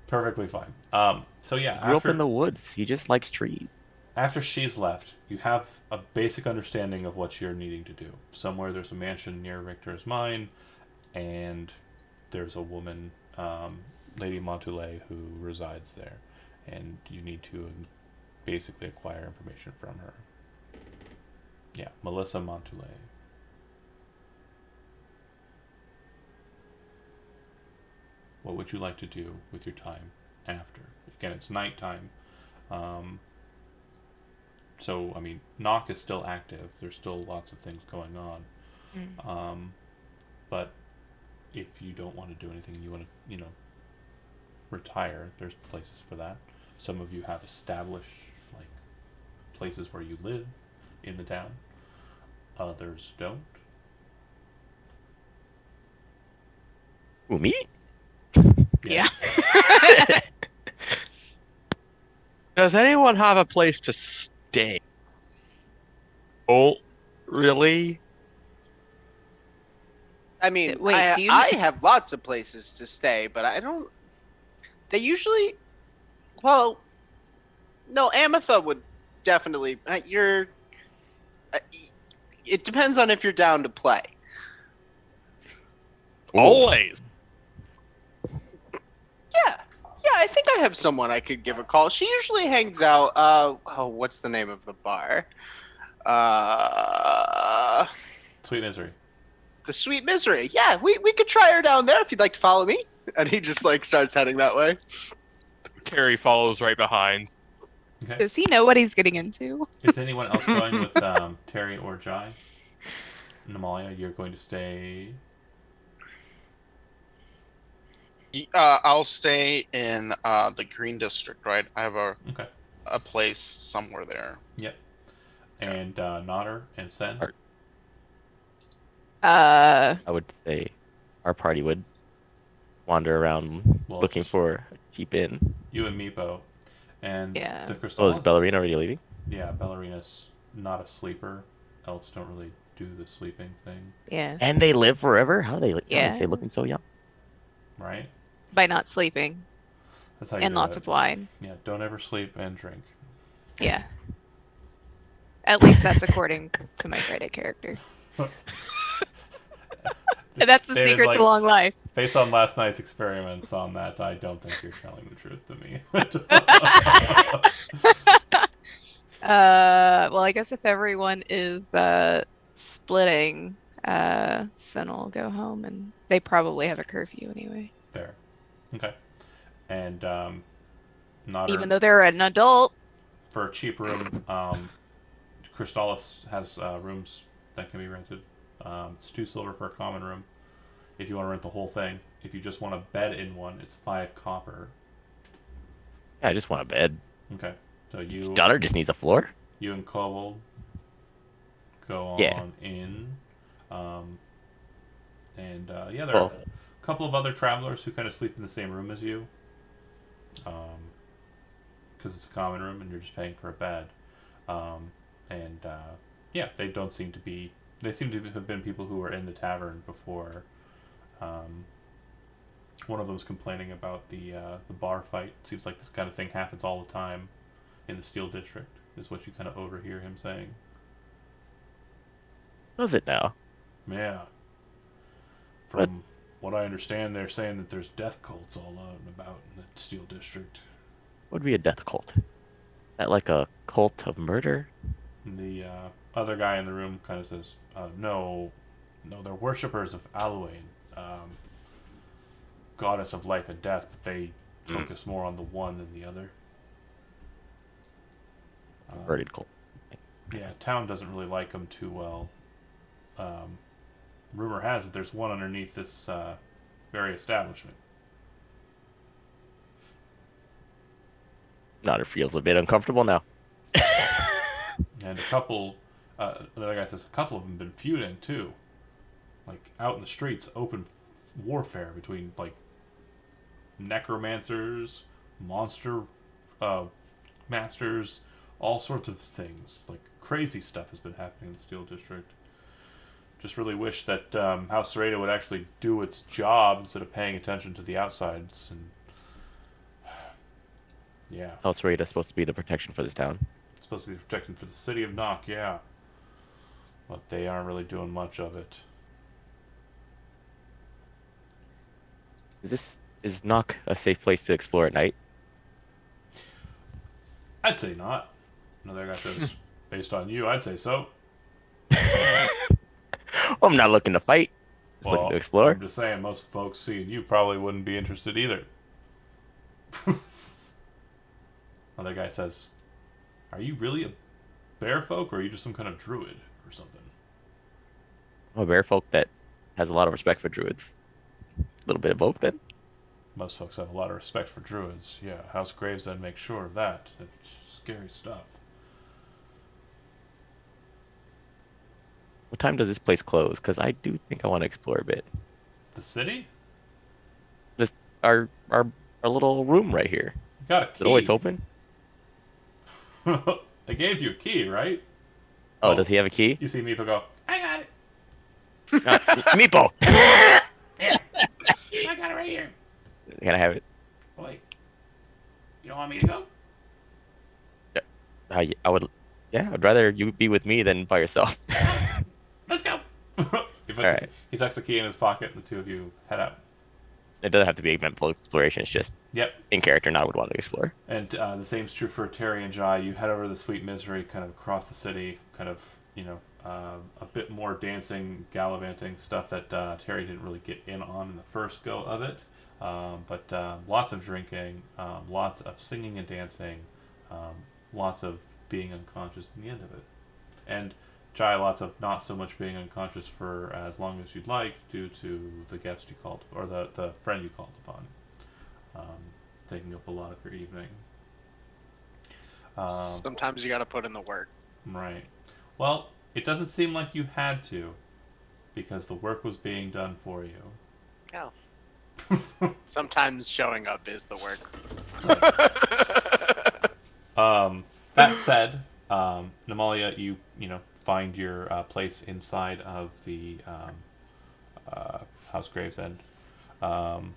Perfectly fine. So yeah, Grew up in the woods. He just likes trees. after she's left, you have a basic understanding of what you're needing to do. Somewhere there's a mansion near Richter's mine, and there's a woman, Lady Montoulet, who resides there, and you need to basically acquire information from her. Yeah, Melissa Montoulet. What would you like to do with your time after? Again, it's nighttime. So, I mean, Knock is still active. There's still lots of things going on. But if you don't want to do anything and you want to, retire, there's places for that. Some of you have established, like, places where you live in the town. Others don't. Who, me? Yeah. Does anyone have a place to stay? Oh, really? I mean, Wait, do you- I have lots of places to stay, but I don't. They usually, well, no, Ametha would definitely. It depends on if you're down to play. Always. Yeah, I think I have someone I could give a call. She usually hangs out. What's the name of the bar? Sweet Misery. The Sweet Misery. Yeah, we could try her down there if you'd like to follow me. And he just like starts heading that way. Terry follows right behind. Okay. Does he know what he's getting into? Is anyone else going with Terry or Jai? Namalia, you're going to stay. I'll stay in the Green District, right? I have Okay. a place somewhere there. Yep. And Nodder and Sen. Art. Uh, I would say our party would wander around Well, looking for a cheap inn. You and Meepo. And Yeah. the Oh, Crystal. is Ballerina already leaving? Yeah, Ballerina's not a sleeper. Elves don't really do the sleeping thing, yeah. And they live forever? How do they Yeah. stay looking so young? right? By not sleeping That's how you and do lots it. of wine. Yeah, don't ever sleep and drink. Yeah. At least that's according to my Friday character. And that's the David's secret like, to long life. based on last night's experiments on that, I don't think you're telling the truth to me. Well, I guess if everyone is splitting, Sen will go home, and they probably have a curfew anyway. There. Okay. And Nodder, Even though they're an adult. for a cheap room, Crystallis has rooms that can be rented. It's 2 silver for a common room. If you want to rent the whole thing. If you just want a bed in one, it's 5 copper. Yeah, I just want a bed. Okay. So you Daughter just needs a floor. and Kobold go Yeah. on in. Yeah, there Well- are a couple of other travelers who kind of sleep in the same room as you. Because it's a common room and you're just paying for a bed. Yeah, they don't seem to be. They seem to have been people who were in the tavern before. One of them's complaining about the bar fight. Seems like this kind of thing happens all the time in the Steel District. Is what you kind of overhear him saying. Does it now? Yeah. From what I understand, they're saying that there's death cults all out and about in the Steel District. What would be a death cult? That like a cult of murder? And the other guy in the room kind of says, no, they're worshippers of Aluane, goddess of life and death, but they focus more on the one than the other. Converted cult. Yeah, town doesn't really like them too well. Rumor has it there's one underneath this very establishment. Nodder feels a bit uncomfortable now. And a couple, another guy says a couple of them have been feuding too. Like out in the streets, open warfare between like necromancers, monster masters, all sorts of things. Like crazy stuff has been happening in the Steel District. Just really wish that House Sereda would actually do its job instead of paying attention to the outsides. And yeah, House Raid is supposed to be the protection for this town. it's supposed to be protection for the city of Nock, yeah. But they aren't really doing much of it. Is Nock a safe place to explore at night? I'd say not. Another guy says, based on you, I'd say so. Well, I'm not looking to fight. Just looking to explore. I'm just saying, most folks seeing you probably wouldn't be interested either. Another guy says, are you really a bear folk, or are you just some kind of druid or something? I'm a bear folk that has a lot of respect for druids. A little bit of both, then. Most folks have a lot of respect for druids. Yeah, House Gravesend makes sure of that. It's scary stuff. What time does this place close? Because I do think I want to explore a bit. The city? Our little room right here. You got a key. Is it always open? I gave you a key, right? Oh, does he have a key? You see Meepo go, I got it. Meepo! Yeah. I got it right here. Can I have it? Wait. You don't want me to go? I would. Yeah, I'd rather you be with me than by yourself. Let's go. Alright. He tucks the key in his pocket, and the two of you head out. It doesn't have to be eventful exploration. It's just Yep. in character. Now I would want to explore. And the same's true for Terry and Jai. You head over to the Sweet Misery, kind of across the city, kind of, a bit more dancing, gallivanting stuff that Terry didn't really get in on the first go of it. But lots of drinking, lots of singing and dancing, lots of being unconscious in the end of it. And Jai, lots of not so much being unconscious for as long as you'd like due to the guest you called, or the friend you called upon, taking up a lot of your evening. Sometimes you gotta put in the work. Right. Well, it doesn't seem like you had to, because the work was being done for you. Oh. Sometimes showing up is the work. That said, Namalia, you find your place inside of the House Gravesend, and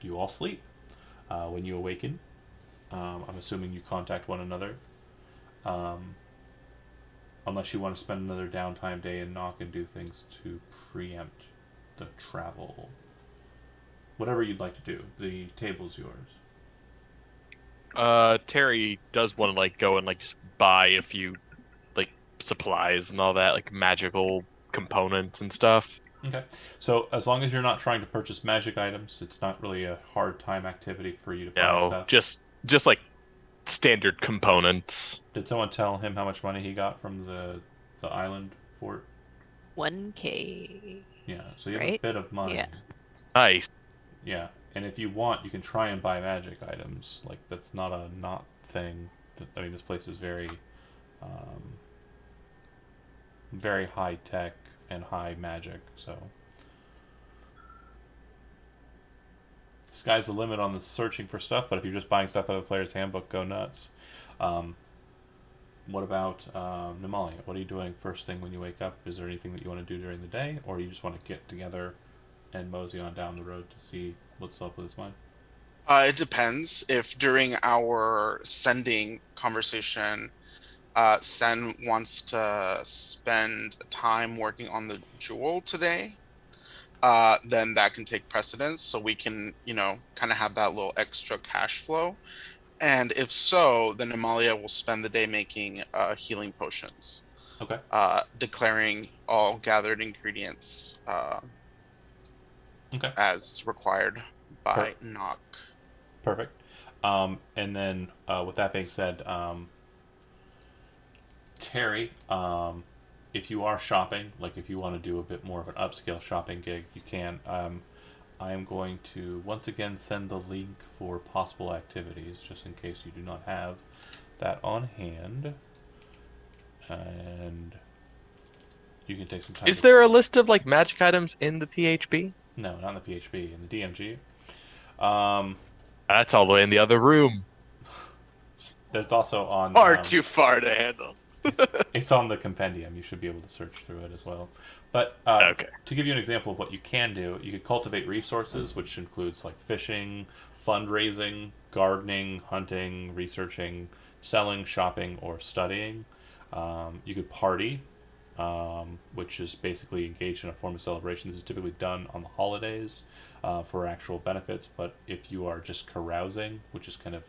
you all sleep. When you awaken, I'm assuming you contact one another, unless you want to spend another downtime day and knock and do things to preempt the travel. Whatever you'd like to do, the table's yours. Terry does want to go and just buy a few supplies and all that, magical components and stuff. Okay. So as long as you're not trying to purchase magic items, it's not really a hard time activity for you to buy No, stuff. just standard components. Did someone tell him how much money he got from the island fort? 1K. Yeah, so you have a Right? bit of money. Yeah. Nice. Yeah, and if you want, you can try and buy magic items. That's not a not thing. This place is very very high tech and high magic. So sky's the limit on the searching for stuff. But if you're just buying stuff out of the player's handbook, go nuts. What about Nemalia? What are you doing first thing when you wake up? Is there anything that you want to do during the day, or you just want to get together and mosey on down the road to see what's up with his mind? It depends. If during our sending conversation, Sen wants to spend time working on the jewel today, then that can take precedence. So we can, kind of have that little extra cash flow. And if so, then Amalia will spend the day making healing potions, Okay. declaring all gathered ingredients Okay. as required by Sure. Nock. Perfect. And then, with that being said, Terry, if you are shopping, like if you want to do a bit more of an upscale shopping gig, you can. I am going to once again send the link for possible activities, just in case you do not have that on hand. And you can take some time. Is there a list of like magic items in the PHB? No, not in the PHB, in the DMG. Um, That's all the way in the other room. there's also on. Far too far to handle. It's on the compendium. You should be able to search through it as well. But Okay. to give you an example of what you can do, you could cultivate resources, which includes like fishing, fundraising, gardening, hunting, researching, selling, shopping, or studying. You could party, which is basically engaged in a form of celebration. This is typically done on the holidays for actual benefits. But if you are just carousing, which is kind of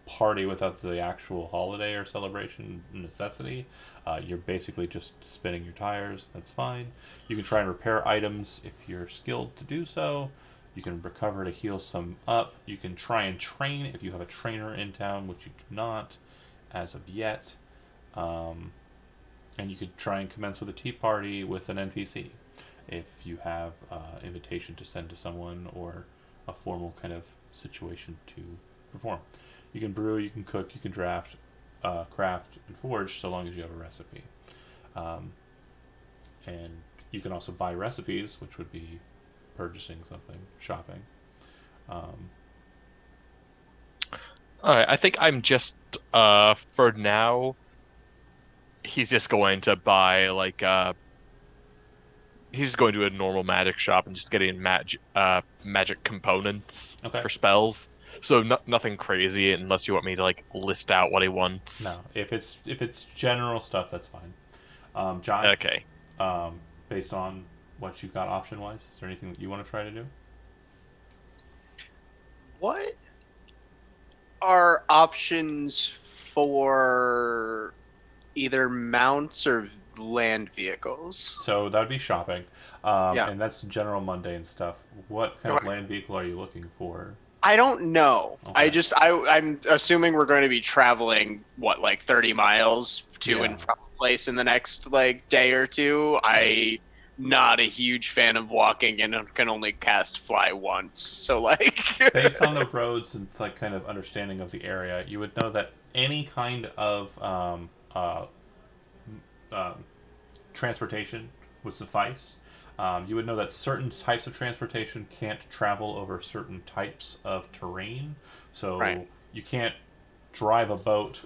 party without the actual holiday or celebration necessity, you're basically just spinning your tires. That's fine. You can try and repair items if you're skilled to do so. You can recover to heal some up. You can try and train if you have a trainer in town, which you do not as of yet. And you could try and commence with a tea party with an NPC if you have invitation to send to someone or a formal kind of situation to perform. You can brew, you can cook, you can draft, craft, and forge, so long as you have a recipe. And you can also buy recipes, which would be purchasing something, shopping. All right. I think I'm just for now. He's just going to buy like he's going to a normal magic shop and just getting magic components Okay. for spells. So nothing crazy unless you want me to like list out what he wants. No, if it's general stuff, that's fine. John, Okay. based on what you got option wise, is there anything that you want to try to do? What are options for either mounts or land vehicles? So that would be shopping, Yeah. and that's general mundane stuff. What kind of Okay. land vehicle are you looking for? I don't know. Okay. I'm assuming we're going to be traveling like 30 miles to Yeah. and from a place in the next like day or two. I not a huge fan of walking and can only cast fly once. So like Based on the roads and like kind of understanding of the area, you would know that any kind of transportation would suffice. You would know that certain types of transportation can't travel over certain types of terrain, so Right. you can't drive a boat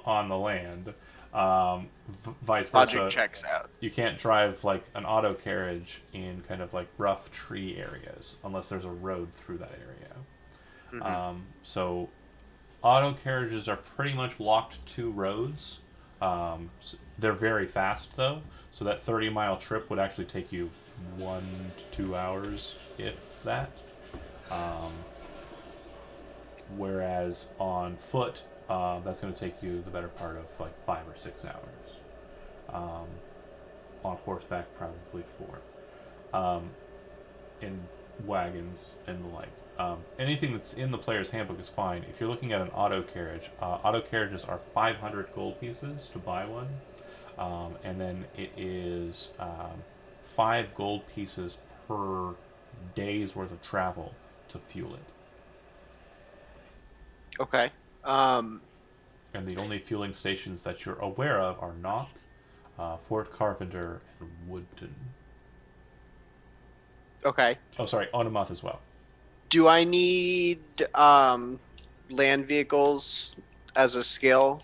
on the land. Vice versa, logic checks out. you can't drive like an auto carriage in kind of like rough tree areas unless there's a road through that area. Mhm. So auto carriages are pretty much locked to roads. They're very fast though, so that 30-mile trip would actually take you 1 to 2 hours, if that. Whereas on foot, that's going to take you the better part of like 5 or 6 hours. On horseback, probably 4. In wagons and the like. Anything that's in the player's handbook is fine. If you're looking at an auto carriages are 500 gold pieces to buy one, and then it is 5 gold pieces per day's worth of travel to fuel it. Okay. And the only fueling stations that you're aware of are Nock, Fort Carpenter, and Woodton. Okay. Oh, sorry, Onomoth as well. Do I need land vehicles as a skill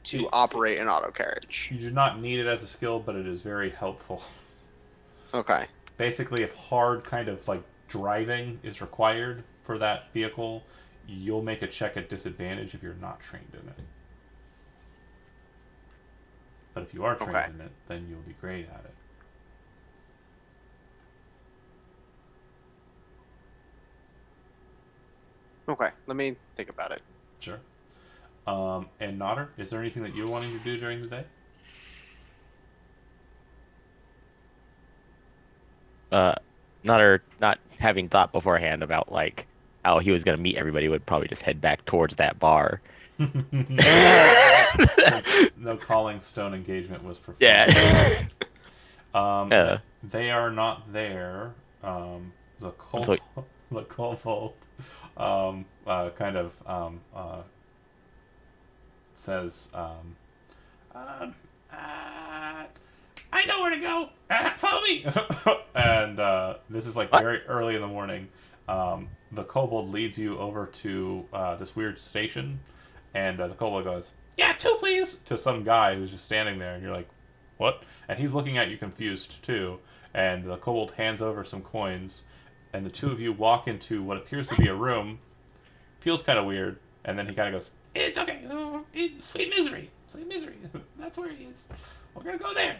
to It- operate an auto carriage? You do not need it as a skill, but it is very helpful. Okay. Basically, if hard kind of like driving is required for that vehicle, you'll make a check at disadvantage if you're not trained in it. But if you are trained Okay. in it, then you'll be great at it. Okay. Let me think about it. Sure. And Nodder, is there anything that you're wanting to do during the day? Not having thought beforehand about like how he was gonna meet everybody, would probably just head back towards that bar. Since no calling stone engagement was performed. Yeah. Yeah. They are not there. The So- the kobold kind of says, I know where to go. Follow me. And this is like What? very early in the morning. The kobold leads you over to this weird station, and the kobold goes, "Yeah, 2 please," to some guy who's just standing there, and you're like, "What?" And he's looking at you confused too. And the kobold hands over some coins, and the two of you walk into what appears to be a room. Feels kind of weird, and then he kind of goes, "It's okay. It's sweet misery. Sweet misery. That's where he is. We're gonna go there."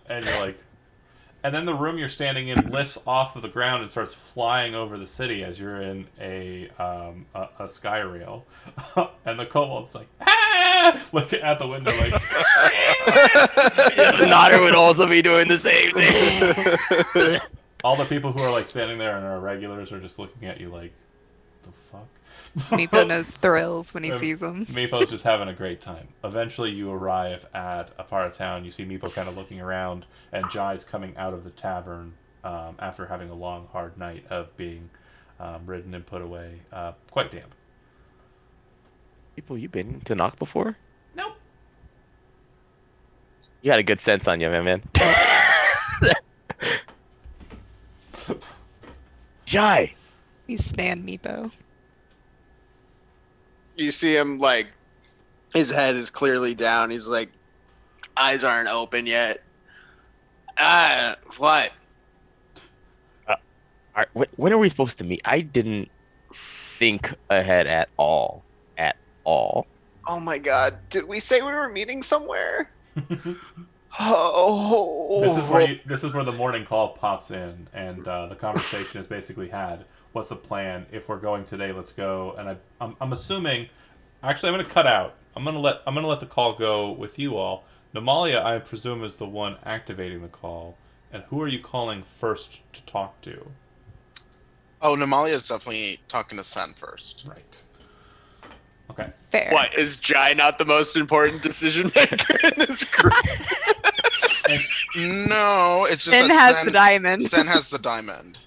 And you're like, and then the room you're standing in lifts off of the ground and starts flying over the city as you're in a sky rail. And the kobold's like, "Ah!" looking at the window like, Nodder would also be doing the same thing. all the people who are like standing there and are regulars are just looking at you like, the fuck? Meepo knows thrills when he Um, sees them. Meepo's just having a great time. Eventually, you arrive at a part of town. You see Meepo kind of looking around, and Jai's coming out of the tavern after having a long, hard night of being ridden and put away. Quite damp. People, you been to knock before? Nope. You got a good sense on you, man. Jai. You stand Meepo. You see him like his head is clearly down. He's like, eyes aren't open yet. What? When are we supposed to meet? I didn't think ahead at all. At all. Oh my god. Did we say we were meeting somewhere? Oh. This is where the morning call pops in, and the conversation is basically had. What's the plan? If we're going today, let's go. And I'm assuming. Actually, I'm going to cut out. I'm going to let the call go with you all. Namalia, I presume, is the one activating the call. And who are you calling first to talk to? Oh, Namalia is definitely talking to Sen first. Right. Okay. Fair. What, is Jai not the most important decision maker in this group? No, it's just Sin that has Sen, the diamond. Sen has the diamond.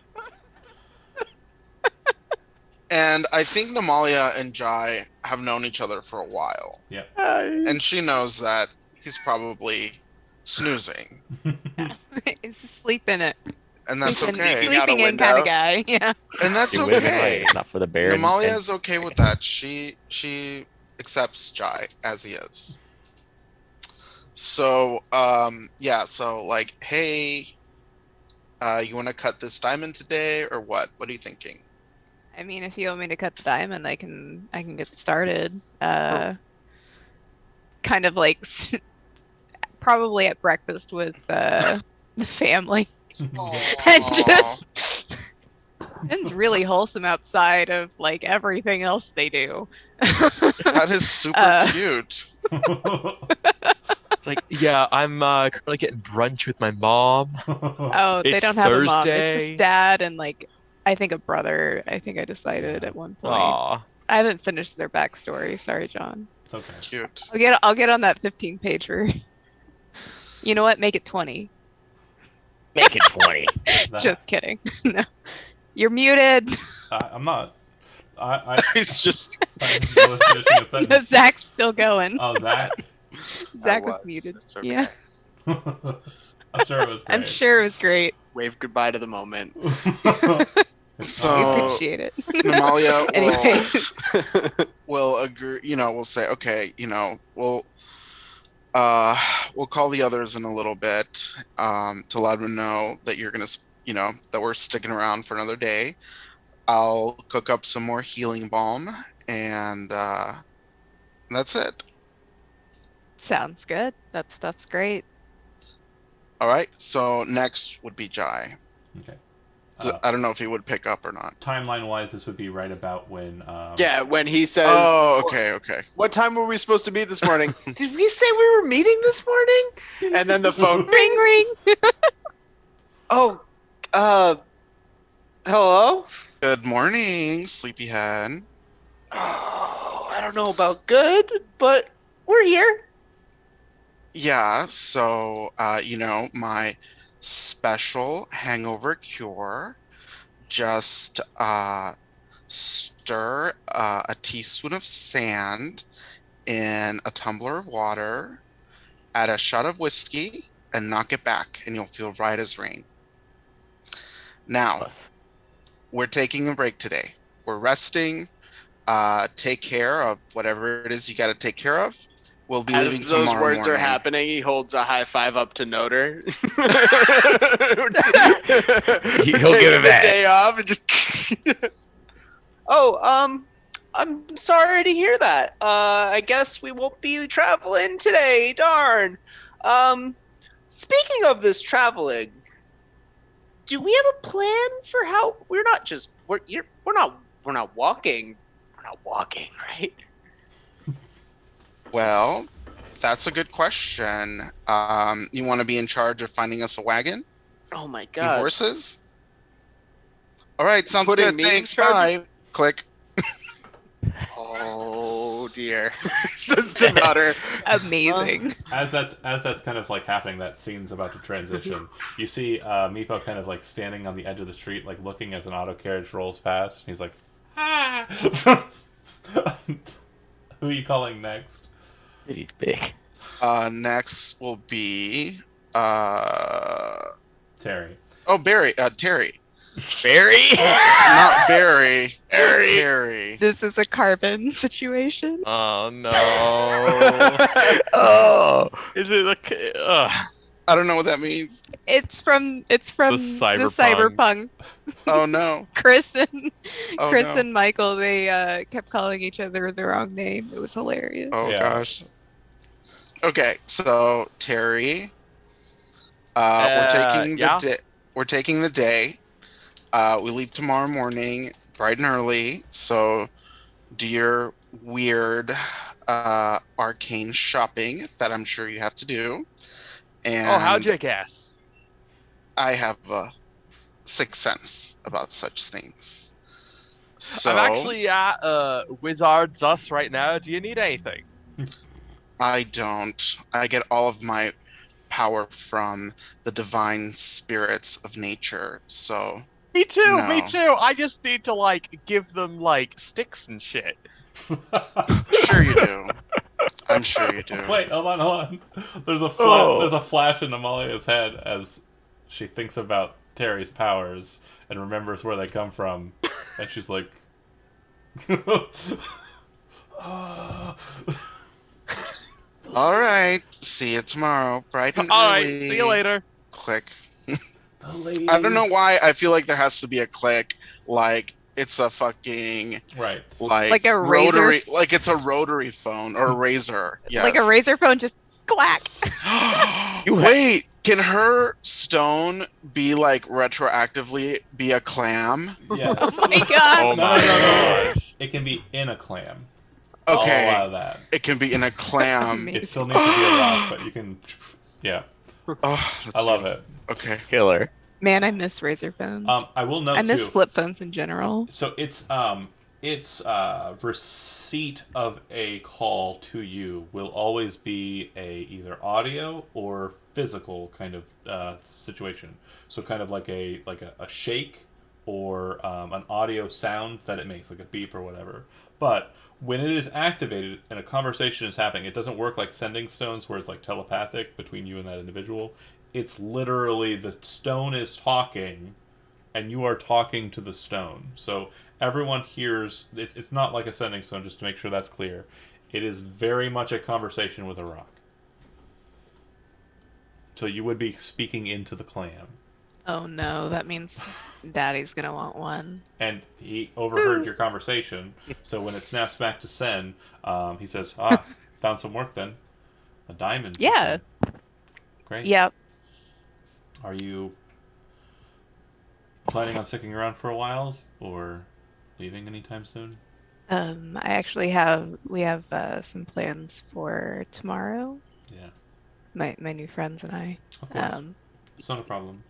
And I think Namalia and Jai have known each other for a while. And she knows that he's probably snoozing. He's asleep in it. And that's Sleeping- okay. Sleep- out a Sleeping in kind window. of guy. Yeah. And that's It would've been okay. right, not for the bear. Namalia is okay with that. She accepts Jai as he is. So yeah, so like, hey, you want to cut this diamond today or what? What are you thinking? I mean, if you want me to cut the diamond, I can get started. Kind of like probably at breakfast with the family. And just it's really wholesome outside of like everything else they do. That is super cute. It's like, yeah, I'm currently getting brunch with my mom. Oh, they It's don't have a mom. It's Thursday. just dad and like I think a brother. I think I decided at one point. Aw. I haven't finished their backstory. Sorry, John. It's okay. Cute. I'll get on that 15 pager. You know what? Make it 20. Make it 20. Just kidding. No. You're muted. I'm not. He's just I'm just really finishing a No, sentence. Zach's still going. Oh, Zach. Zach I was muted. It's okay. Yeah. I'm sure it was great. I'm sure it was great. Wave goodbye to the moment. We So appreciate it. Namalia Anyway. will agree. We'll say, okay, we'll call the others in a little bit to let them know that you're gonna, that we're sticking around for another day. I'll cook up some more healing balm, and that's it. Sounds good. That stuff's great. All right. So next would be Jai. Okay. I don't know if he would pick up or not. Timeline-wise, this would be right about when. Yeah, when he says, Oh, okay. "What time were we supposed to meet this morning?" Did we say we were meeting this morning? And then the phone, Ring ring. oh, hello? Good morning, sleepyhead. Oh, I don't know about good, but we're here. Yeah, so my special hangover cure. Just stir a teaspoon of sand in a tumbler of water, add a shot of whiskey, and knock it back, and you'll feel right as rain. Now, we're taking a break today. We're resting. Take care of whatever it is you got to take care of. We'll be As leaving those tomorrow words are morning. happening, he holds a high five up to Noter. He'll give Taking it the back. day off and just. I'm sorry to hear that. I guess we won't be traveling today. Darn. Speaking of this traveling, do we have a plan for how we're not walking? We're not walking, right? Well, that's a good question. You want to be in charge of finding us a wagon? Oh my And god. horses? All right, sounds Putting good. me in Thanks. charge Bye. Click. Oh dear. Says to Nutter. Amazing. As that's kind of like happening, that scene's about to transition. You see Meepo kind of like standing on the edge of the street, like looking as an auto carriage rolls past. He's like, ah. Who are you calling next? He's big. Next will be Terry. Barry. Terry. Barry. Not Barry. Terry. This is a carbon situation. Oh no. Oh. Is it like? I don't know what that means. It's from the cyberpunk. cyberpunk. Oh no. Chris and Oh, Chris no. and Michael, they kept calling each other the wrong name. It was hilarious. Oh Yeah. gosh. Okay, so Terry, we're taking yeah. we're taking the day. We leave tomorrow morning, bright and early. So, do your weird, arcane shopping that I'm sure you have to do. And Oh, how'd you guess? I have a sixth sense about such things. So I'm actually at Wizards Us right now. Do you need anything? I don't. I get all of my power from the divine spirits of nature. So Me too. No. Me too. I just need to like give them like sticks and shit. sure you do. I'm sure you do. Wait, hold on. There's a Oh. there's a flash in Amalia's head as she thinks about Terry's powers and remembers where they come from, and she's like, All right. See you tomorrow. Bright and All right. early. See you later. Click. I don't know why I feel like there has to be a click. Like it's a fucking Right. like a razor? rotary, like it's a rotary phone or a razor. Yes. Like a razor phone, just clack. Wait, can her stone be like retroactively be a clam? Yes. Oh my god. Oh No, my no, no, no, no. gosh. It can be in a clam. Okay, I'll allow that. it can be in a clam. Amazing. It still needs to be a rock, but you can. Yeah, Oh, that's I love it. Okay. Killer. Man, I miss razor phones. I will note I miss too. flip phones in general. So it's receipt of a call to you will always be a either audio or physical kind of situation. So kind of like a shake or an audio sound that it makes, like a beep or whatever. But when it is activated and a conversation is happening, it doesn't work like sending stones where it's like telepathic between you and that individual. It's literally the stone is talking and you are talking to the stone. So everyone hears, it's not like a sending stone, just to make sure that's clear. It is very much a conversation with a rock. So you would be speaking into the clan. Oh no, that means Daddy's gonna want one. And he overheard your conversation, so when it snaps back to Sen, he says, found some work then. A diamond. Yeah. Great. Yep. Are you planning on sticking around for a while, or leaving anytime soon? We have some plans for tomorrow. Yeah. My new friends and I. Of course. It's not a problem.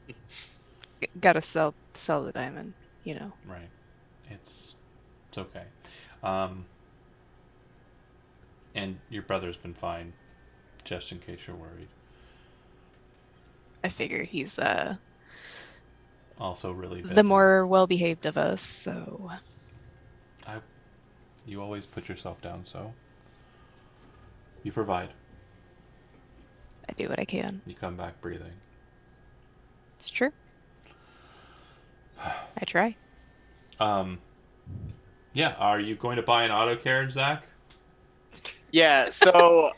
Gotta sell the diamond, you know. Right. It's okay. And your brother's been fine, just in case you're worried. I figure he's Also really busy. the more well behaved of us, so You always put yourself down, so you provide. I do what I can. You come back breathing. It's true. I try. Yeah, are you going to buy an auto carriage, Zach? Yeah, so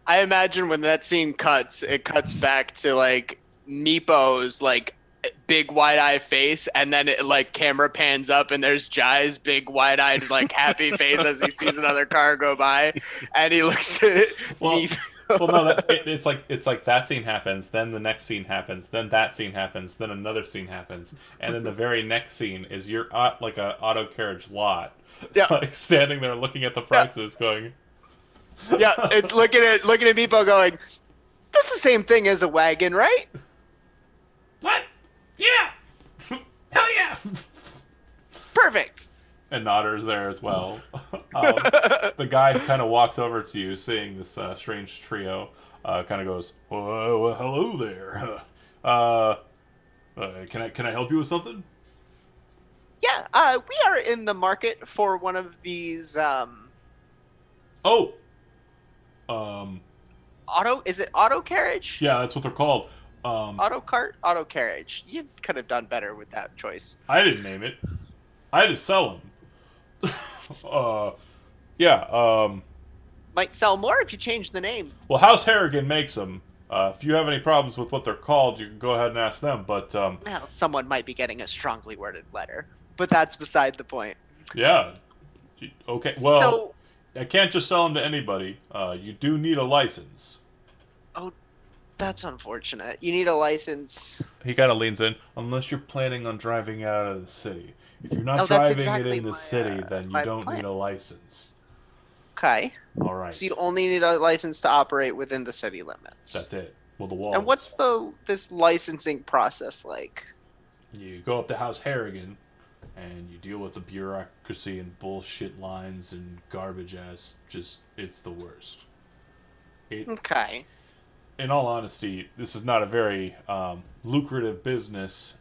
I imagine when that scene cuts, it cuts back to like Meepo's like big wide-eyed face, and then it like camera pans up and there's Jai's big wide-eyed like happy face as he sees another car go by, and he looks at Well, Meepo. well, no, it's like that scene happens, then the next scene happens, then that scene happens, then another scene happens, and then the very next scene is you're at like a auto carriage lot, Yeah. like standing there looking at the prices, going. Yeah, it's looking at Meepo going, "That's the same thing as a wagon, right?" What? Yeah. Hell yeah. Perfect. And Nodder's there as well. The guy kind of walks over to you, seeing this strange trio. Kind of goes, well, hello there. Can I help you with something? Yeah, we are in the market for one of these Oh. is it auto carriage? Yeah, that's what they're called. Auto cart, auto carriage. You could have done better with that choice. I didn't name it. I had to sell them. Yeah. Might sell more if you change the name. Well, House Harrigan makes them. If you have any problems with what they're called, you can go ahead and ask them. But Well, someone might be getting a strongly worded letter, but that's beside the point. yeah. Okay. Well, So, I can't just sell them to anybody. You do need a license. that's unfortunate. You need a license. He kind of leans in. Unless you're planning on driving out of the city. If you're not Oh, that's driving exactly it in the my, city, then you my don't plan. need a license. Okay. All right. So you only need a license to operate within the city limits. That's it. Well, the walls. And what's this licensing process like? You go up to House Harrigan, and you deal with the bureaucracy and bullshit lines and garbage ass. It's the worst. Okay. In all honesty, this is not a very lucrative business.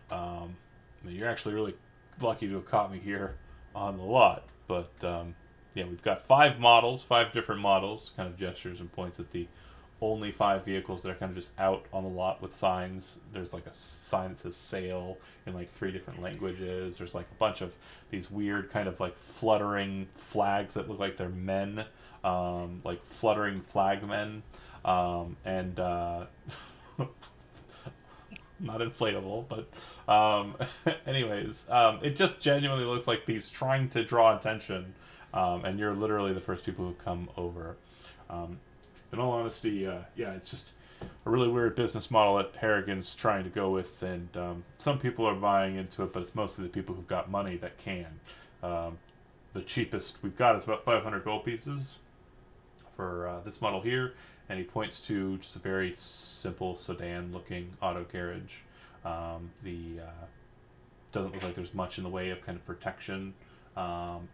You're actually really lucky to have caught me here on the lot. But yeah, we've got 5 different models, kind of gestures and points at the only 5 vehicles that are kind of just out on the lot with signs. There's like a sign that says sale in like 3 different languages. There's like a bunch of these weird kind of like fluttering flags that look like they're men, like fluttering flag men. And not inflatable, but anyways, it just genuinely looks like he's trying to draw attention, and you're literally the first people who come over. In all honesty, yeah, it's just a really weird business model that Harrigan's trying to go with, and some people are buying into it, but it's mostly the people who've got money that can. The cheapest we've got is about 500 gold pieces for this model here, and he points to just a very simple sedan-looking auto carriage. Doesn't look like there's much in the way of kind of protection.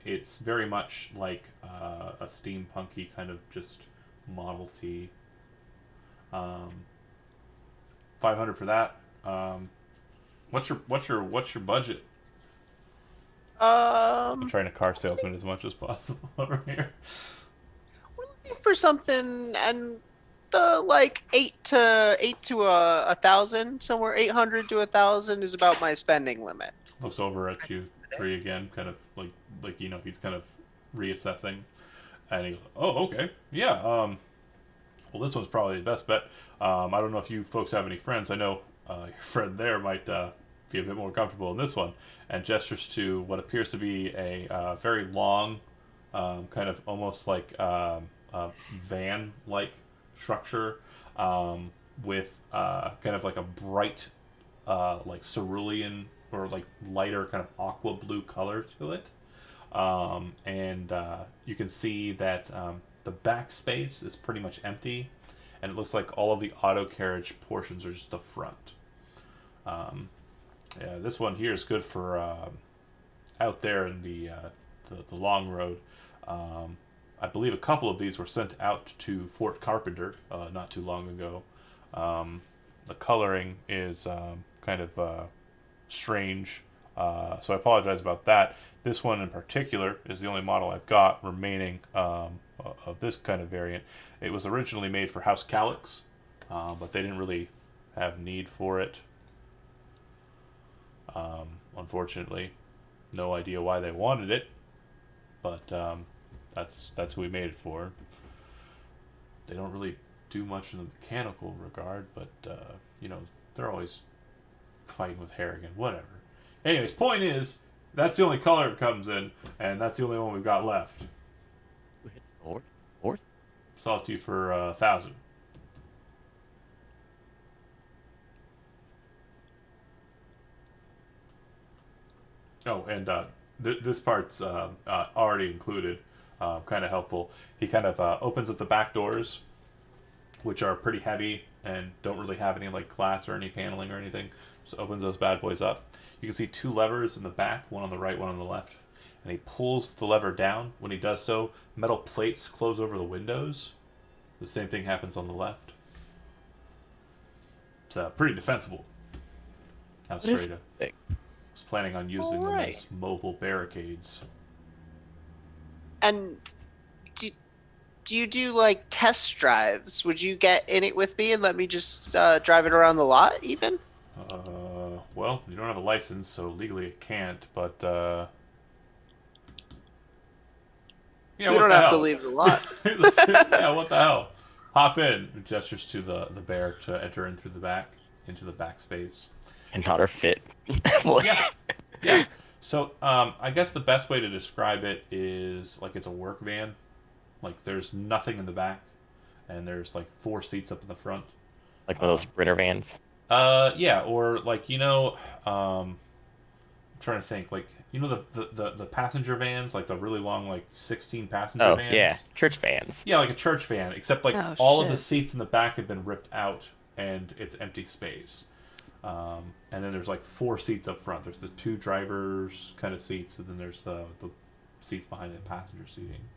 It's very much like a steampunky kind of just Model T. 500 for that. What's your budget? I'm trying to car salesman as much as possible over here. We're looking for something, and the like 8 to 1,000, somewhere 800 to 1,000 is about my spending limit. Looks over at you three again, kind of like he's kind of reassessing, and he goes, "Oh, okay, yeah. Well, this one's probably the best bet. I don't know if you folks have any friends. I know your friend there might be a bit more comfortable in this one." And gestures to what appears to be a very long, kind of almost like a van-like structure, with kind of like a bright, like cerulean or like lighter kind of aqua blue color to it. And you can see that the back space is pretty much empty, and it looks like all of the auto carriage portions are just the front. Yeah, this one here is good for out there in the long road. I believe a couple of these were sent out to Fort Carpenter not too long ago. The coloring is kind of strange, so I apologize about that. This one in particular is the only model I've got remaining of this kind of variant. It was originally made for House Calyx, but they didn't really have need for it. Unfortunately, no idea why they wanted it, but that's who we made it for. They don't really do much in the mechanical regard, but they're always fighting with Harrigan, whatever. Anyways, point is, that's the only color it comes in, and that's the only one we've got left. North? Sell it to you for 1,000. Oh, and this part's already included. Kind of helpful. He kind of opens up the back doors, which are pretty heavy and don't really have any like glass or any paneling or anything. Just opens those bad boys up. You can see two levers in the back, one on the right, one on the left. And he pulls the lever down. When he does so, metal plates close over the windows. The same thing happens on the left. It's pretty defensible. How straight up. Thing? Was planning on using them as mobile barricades. And do you do like test drives? Would you get in it with me and let me just drive it around the lot even? Well, you don't have a license, so legally it can't, but yeah, You don't have to hell? leave the lot. Yeah, what the hell? Hop in. Gestures to the bear to enter in through the back, into the back space. And not our fit. Yeah. So, I guess the best way to describe it is like it's a work van. Like there's nothing in the back, and there's like 4 seats up in the front. Like one of those Sprinter vans. Yeah, or like I'm trying to think, like the passenger vans, like the really long, like 16 passenger vans. Yeah, church vans. Yeah, like a church van, except like Oh, all of the shit. seats in the back have been ripped out, and it's empty space. And then there's like 4 seats up front. There's the 2 drivers kind of seats, and then there's the seats behind the passenger seating.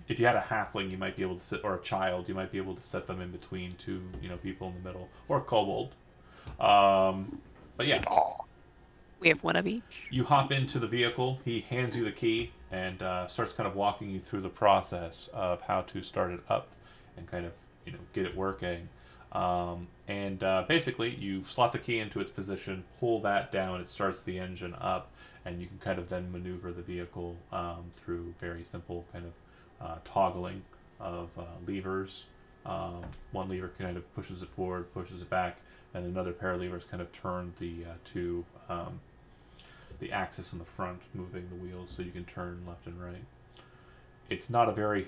If you had a halfling, you might be able to sit, or a child, you might be able to set them in between 2, people in the middle, or a kobold. But yeah, We have one of each. you hop into the vehicle. He hands you the key and starts kind of walking you through the process of how to start it up and kind of get it working. And basically, you slot the key into its position, pull that down, it starts the engine up, and you can kind of then maneuver the vehicle through very simple kind of toggling of levers. One lever kind of pushes it forward, pushes it back, and another pair of levers kind of turn the axis in the front, moving the wheels so you can turn left and right. It's not a very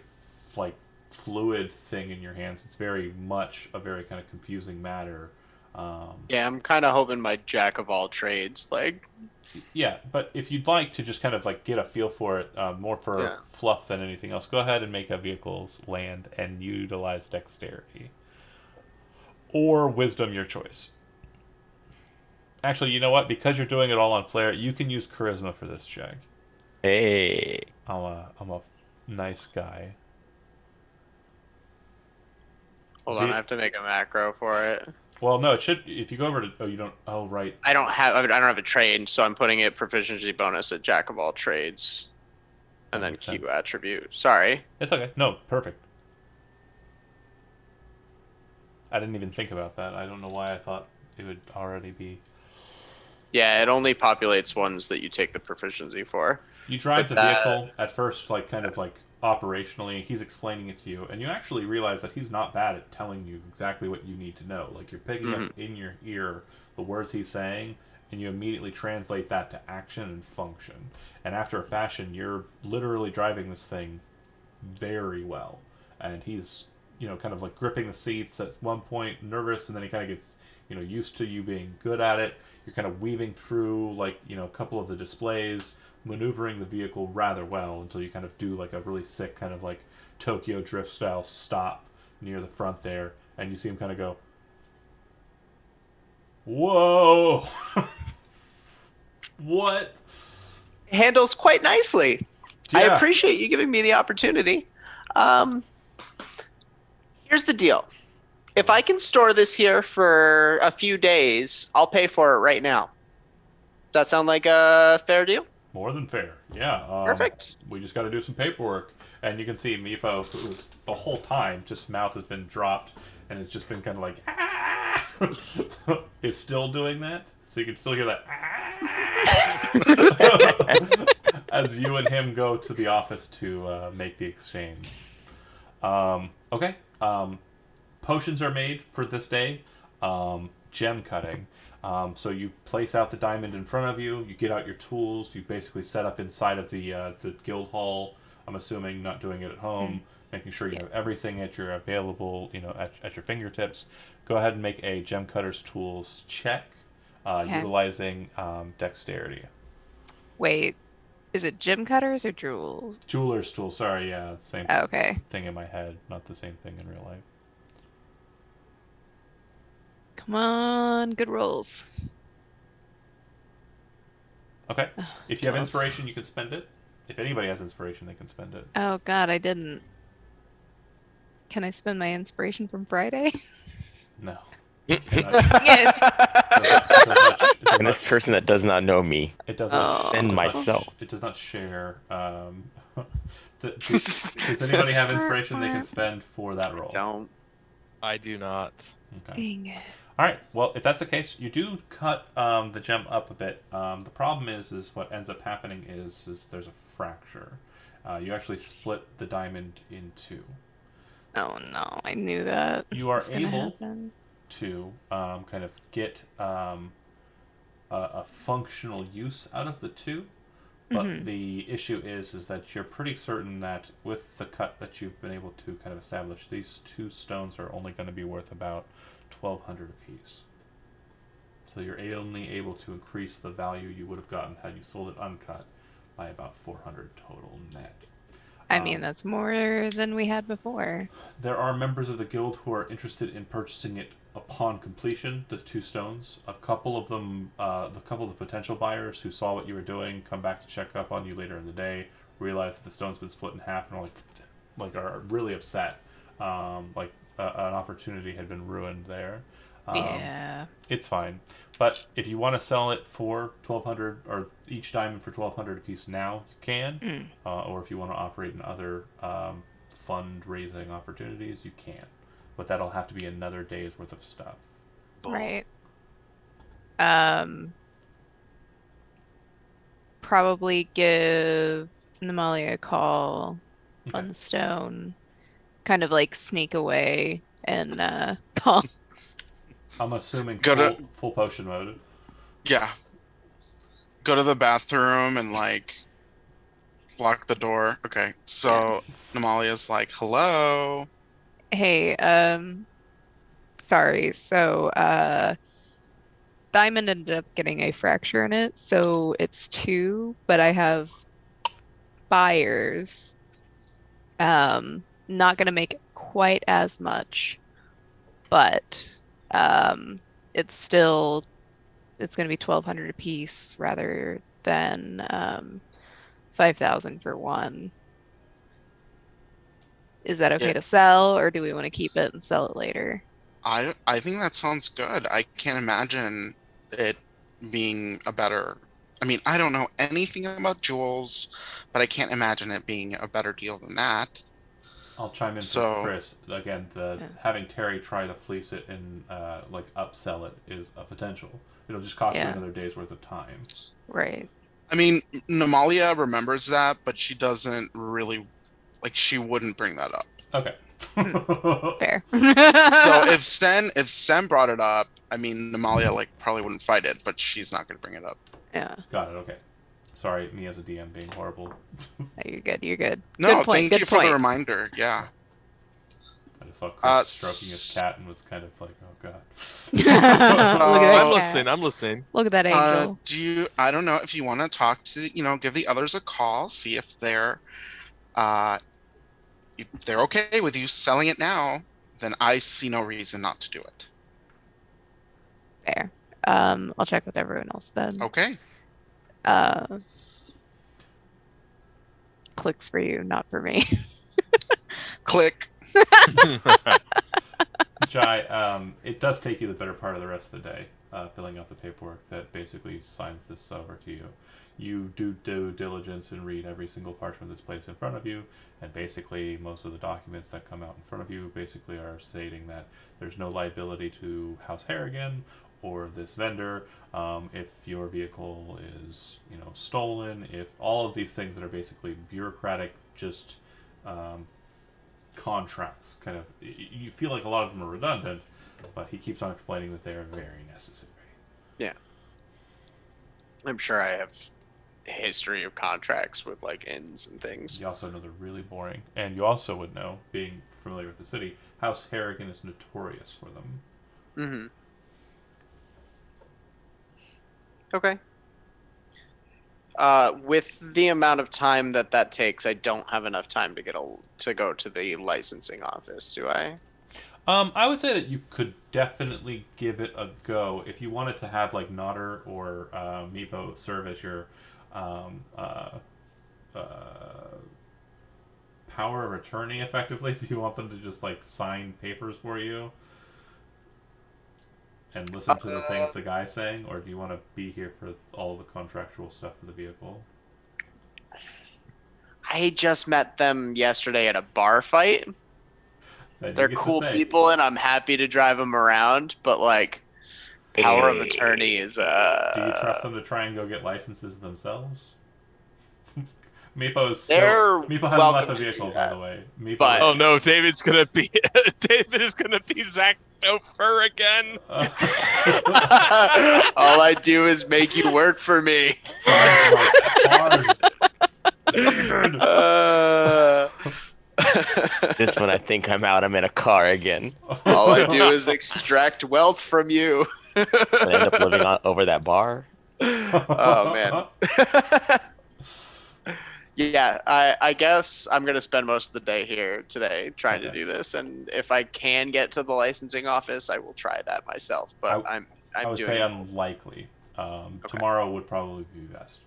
fluid thing in your hands. It's very much a very kind of confusing matter. Yeah, I'm kind of hoping my jack of all trades, Yeah, but if you'd like to just kind of get a feel for it, more for fluff than anything else, go ahead and make a vehicle's land and utilize dexterity. Or wisdom, your choice. Actually, you know what? Because you're doing it all on flair, you can use charisma for this check. Hey. I'm a nice guy. Hold on, I have to make a macro for it. Well, no, it should. If you go over to, oh, you don't. Oh, right. I don't have a trade, so I'm putting it proficiency bonus at jack of all trades, and That then makes Q sense. attribute. Sorry. It's okay. No, perfect. I didn't even think about that. I don't know why I thought it would already be. Yeah, it only populates ones that you take the proficiency for. You drive But the that- vehicle at first, like kind of like operationally. He's explaining it to you, and you actually realize that he's not bad at telling you exactly what you need to know. Like you're picking up in your ear the words he's saying, and you immediately translate that to action and function. And after a fashion, you're literally driving this thing very well. And he's, kind of like gripping the seats at one point, nervous, and then he kind of gets, used to you being good at it. You're kind of weaving through, like, a couple of the displays, maneuvering the vehicle rather well until you kind of do like a really sick kind of like Tokyo Drift style stop near the front there, and you see him kind of go, "Whoa, what?" Handles quite nicely. I Yeah. appreciate you giving me the opportunity. Here's the deal. If I can store this here for a few days, I'll pay for it right now. That sound like a fair deal? More than fair. Yeah. Perfect. We just got to do some paperwork. And you can see Meepo, who's the whole time, just mouth has been dropped, and it's just been kind of like, ah! is still doing that. So you can still hear that, ah! as you and him go to the office to make the exchange. Okay. Potions are made for this day. Gem cutting. So you place out the diamond in front of you. You get out your tools. You basically set up inside of the guild hall. I'm assuming not doing it at home, making sure you have everything at your available, at your fingertips. Go ahead and make a gem cutter's tools check, utilizing dexterity. Wait, is it gem cutters or jewels? Jeweler's tool. Sorry, yeah, same Oh, okay. thing in my head, not the same thing in real life. Come on, good rolls. Okay. If you have Twelve. inspiration, you can spend it. If anybody has inspiration, they can spend it. Oh God, I didn't. Can I spend my inspiration from Friday? No. Yes. And this person that does not know me. It does Oh. not. And it does not- myself. It does not share. Does anybody have inspiration they can spend for that roll? Don't. I do not. Okay. Dang it. All right. Well, if that's the case, you do cut the gem up a bit. The problem is what ends up happening is there's a fracture. You actually split the diamond in two. Oh no, I knew that. You are was gonna able happen. to kind of get a functional use out of the two, but Mhm. the issue is that you're pretty certain that with the cut that you've been able to kind of establish, these two stones are only going to be worth about 1,200 apiece. So you're only able to increase the value you would have gotten had you sold it uncut by about 400 total net. I mean, that's more than we had before. There are members of the guild who are interested in purchasing it upon completion, the two stones. A couple of them, the couple of the potential buyers who saw what you were doing, come back to check up on you later in the day, realize that the stone's been split in half, and are really upset. An opportunity had been ruined there. Yeah. It's fine. But if you want to sell it for 1,200, or each diamond for 1,200 a piece now, you can. Or if you want to operate in other fundraising opportunities, you can. But that'll have to be another day's worth of stuff. Right. Probably give Namalia a call Okay. on the stone. Kind of like sneak away and call. I'm assuming Go to- full potion mode. Yeah. Go to the bathroom and lock the door. Okay. So Namalia's like, hello. Hey, sorry. So, Diamond ended up getting a fracture in it, so it's 2, but I have buyers. Not gonna make it quite as much, but it's gonna be 1,200 a piece rather than 5,000 for one. Is that okay Yeah. to sell, or do we want to keep it and sell it later? I think that sounds good. I can't imagine it being a better. I mean, I don't know anything about jewels, but I can't imagine it being a better deal than that. I'll chime in for So- Chris again. Yeah. Having Terry try to fleece it and like upsell it is a potential. It'll just cost you Yeah. another day's worth of time. Right. I mean, Namalia remembers that, but she doesn't really like. She wouldn't bring that up. Okay. Fair. So if Sen brought it up, I mean, Namalia like probably wouldn't fight it, but she's not going to bring it up. Yeah. Got it. Okay. Sorry, me as a DM being horrible. No, you're good. You're good. No, Good point. thank Good you for point. the reminder. Yeah. I just saw Chris Uh, stroking his cat and was kind of like, oh god. Look at that I'm Oh. cat. listening. I'm listening. Look at that angel. Do you? I don't know if you want to talk to give the others a call, see if they're okay with you selling it now. Then I see no reason not to do it. Fair. I'll check with everyone else then. Okay. Clicks for you, not for me. Click. Jai, it does take you the better part of the rest of the day, filling out the paperwork that basically signs this over to you. You do due diligence and read every single parchment that's placed in front of you, and basically most of the documents that come out in front of you basically are stating that there's no liability to House Harrigan or this vendor if your vehicle is, stolen, if all of these things that are basically bureaucratic, just contracts, kind of, you feel like a lot of them are redundant, but he keeps on explaining that they are very necessary. I'm sure I have a history of contracts with like inns and things. You also know they're really boring, and you also would know, being familiar with the city, House Harrigan is notorious for them. Mm-hmm. Okay. With the amount of time that takes, I don't have enough time to to go to the licensing office, do I? I would say that you could definitely give it a go if you wanted to have like Nodder or Meepo serve as your power of attorney, effectively. Do you want them to just like sign papers for you and listen to the things the guy's saying, or do you want to be here for all the contractual stuff for the vehicle? I just met them yesterday at a bar fight. Then you They're get to cool say. people, and I'm happy to drive them around. But like, power of Hey. attorney is Do you trust them to try and go get licenses themselves? Meepo They're Meepo hasn't left welcome the to do vehicle, by that. the way. Meepo But- Oh no, David is gonna be Zach Chauffeur again. all I do is make you work for me. David. This one, I think I'm out. I'm in a car again. All I do is extract wealth from you. I end up living over that bar. Oh man. Yeah, I guess I'm gonna spend most of the day here today trying to Okay. do this, and if I can get to the licensing office, I will try that myself. But I I'm would doing say it. unlikely. Tomorrow would probably be best.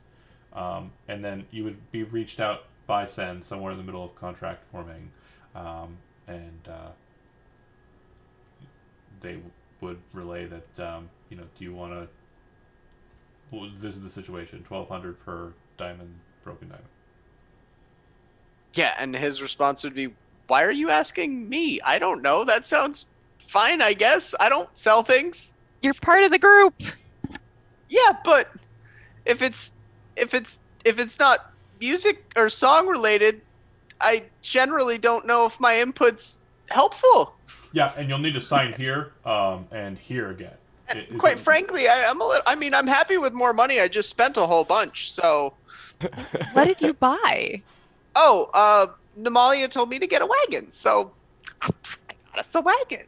And then you would be reached out by Sen somewhere in the middle of contract forming, and they would relay that do you want to? Well, this is the situation: 1,200 per diamond, broken diamond. Yeah, and his response would be, "Why are you asking me? I don't know. That sounds fine, I guess. I don't sell things." You're part of the group. Yeah, but if it's not music or song related, I generally don't know if my input's helpful. Yeah, and you'll need to sign here, and here again. Quite frankly, I'm happy with more money. I just spent a whole bunch. So, What did you buy? Namalia told me to get a wagon, so I got us a wagon.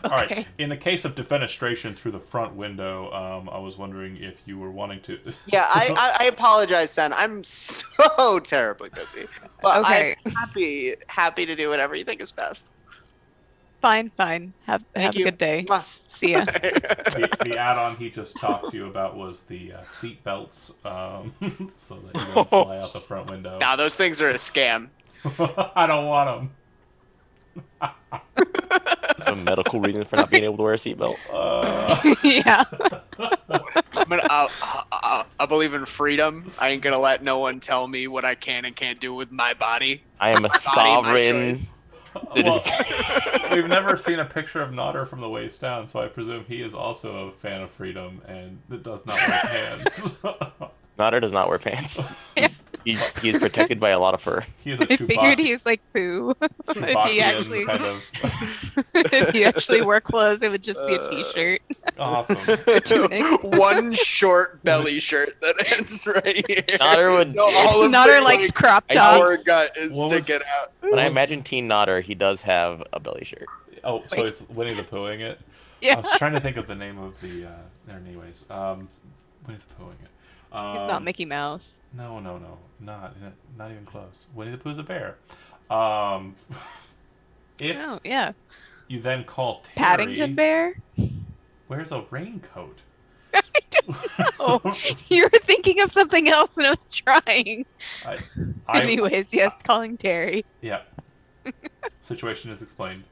All right. Okay. In the case of defenestration through the front window, I was wondering if you were wanting to. Yeah, I apologize, Sen. I'm so terribly busy, but Okay. I'm happy to do whatever you think is best. Fine. Have Thank a you. good day. Mwah. See ya. The add-on he just talked to you about was the seat belts, so that you don't fly out the front window. Nah, those things are a scam. I don't want Some medical reason for not being able to wear a seatbelt. them. Yeah. I believe in freedom. I ain't gonna let no one tell me what I can and can't do with my body. I am a My body, my sovereign. choice. Well, we've never seen a picture of Nodder from the waist down, so I presume he is also a fan of freedom and does not wear pants. Nodder does not wear pants. He's protected by a lot of fur. He is a I figured Chewbacca, he's like poo. If he Chewbacca actually, kind of. if he actually wore clothes, it would just be a t-shirt. Awesome. tunic. One short belly shirt that ends right here. Nodder would. So all of Nodder the, likes crop I tops. lower gut is What was- sticking out. When I imagine Teen Nodder, he does have a belly shirt. Oh, so it's Winnie the Poohing it? Yeah. I was trying to think of the name of the. Anyways, Winnie the Poohing it. He's not Mickey Mouse. No, not even close. Winnie the Pooh's a bear. If Oh, yeah. you then call Terry, Paddington Bear? where's a raincoat? Oh, you were thinking of something else and I was trying. I, Anyways, yes, calling Terry. yeah. Situation is explained.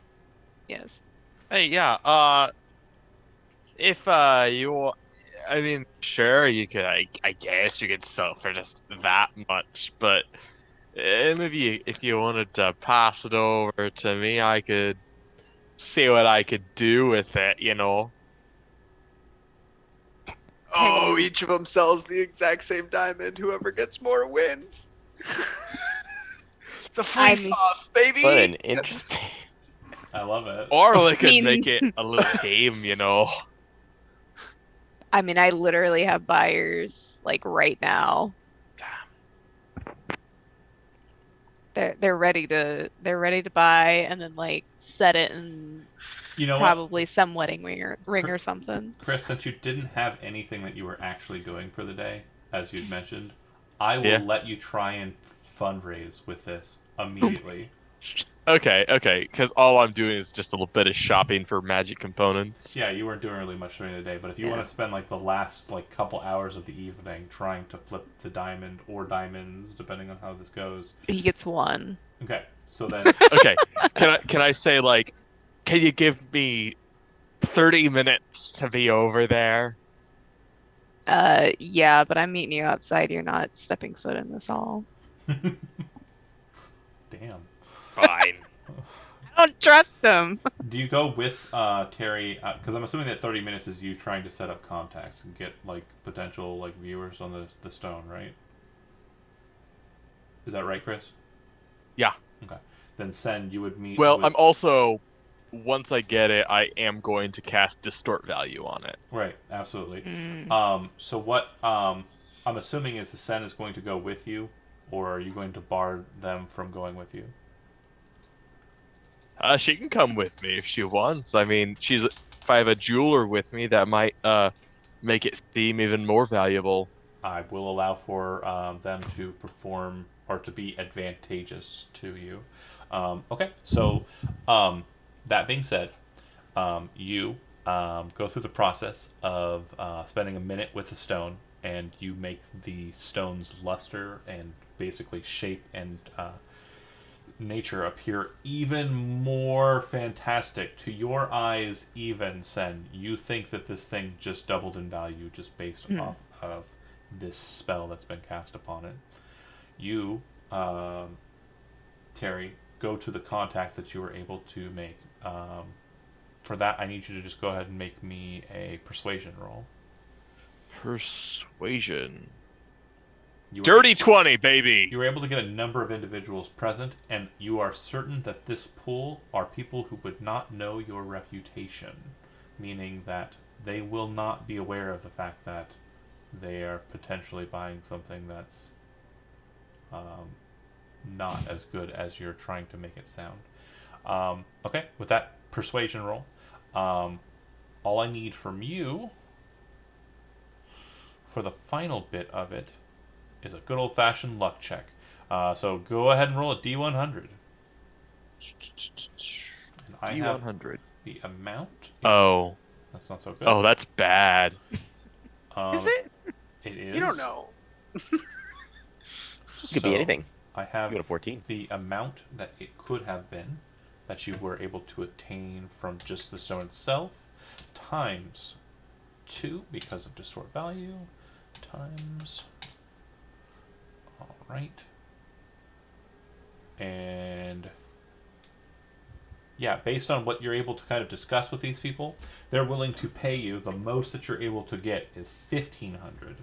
Yes. Hey, yeah. If you, I mean, sure, you could. I guess you could sell for just that much, but maybe if you wanted to pass it over to me, I could see what I could do with it. You know. Oh, each of them sells the exact same diamond. Whoever gets more wins. It's a I free mean- off, baby. What an interesting. I love it. Or we could mean- make it a little game. You know. I mean, I literally have buyers like right now. They're ready to buy and then like set it in You know what, probably some wedding ring or something. Chris? Since you didn't have anything that you were actually doing for the day, as you'd mentioned, I will Yeah. let you try and fundraise with this immediately. Okay, because all I'm doing is just a little bit of shopping for magic components. Yeah, you weren't doing really much during the day, but if you Yeah. want to spend like the last like couple hours of the evening trying to flip the diamond or diamonds, depending on how this goes. He gets one. Okay, so then Okay, can I say like, can you give me 30 minutes to be over there? Yeah, but I'm meeting you outside. You're not stepping foot in this hall. damn. Fine. I don't trust him. Do you go with Terry? Because I'm assuming that 30 minutes is you trying to set up contacts and get like potential like viewers on the stone, right? Is that right, Chris? Yeah. Okay. Then Sen, you would meet. Well, with... I'm also, once I get it, I am going to cast Distort Value on it. right. Absolutely. Mm. So what? I'm assuming is the Sen is going to go with you, or are you going to bar them from going with you? She can come with me if she wants. I mean, if I have a jeweler with me, that might make it seem even more valuable. I will allow for them to perform or to be advantageous to you. Okay, so that being said, you go through the process of spending a minute with the stone, and you make the stone's luster and basically shape and nature appear even more fantastic to your eyes. Even Sen, you think that this thing just doubled in value just based off of this spell that's been cast upon it. You, Terry, go to the contacts that you were able to make. For that, I need you to just go ahead and make me a persuasion roll. Persuasion. You were- Dirty 20, baby! You were able to get a number of individuals present, and you are certain that this pool are people who would not know your reputation, meaning that they will not be aware of the fact that they are potentially buying something that's not as good as you're trying to make it sound. Okay, with that persuasion roll, all I need from you for the final bit of it is a good old-fashioned luck check. So go ahead and roll a D100. And I have D100. the amount. Oh. That's not so good. Oh, that's bad. Is it? It is. You don't know. Could be anything. I have You got a 14. the amount that it could have been that you were able to attain from just the stone itself times 2 because of distort value times. All right. And yeah, based on what you're able to kind of discuss with these people, they're willing to pay you. The most that you're able to get is 1,500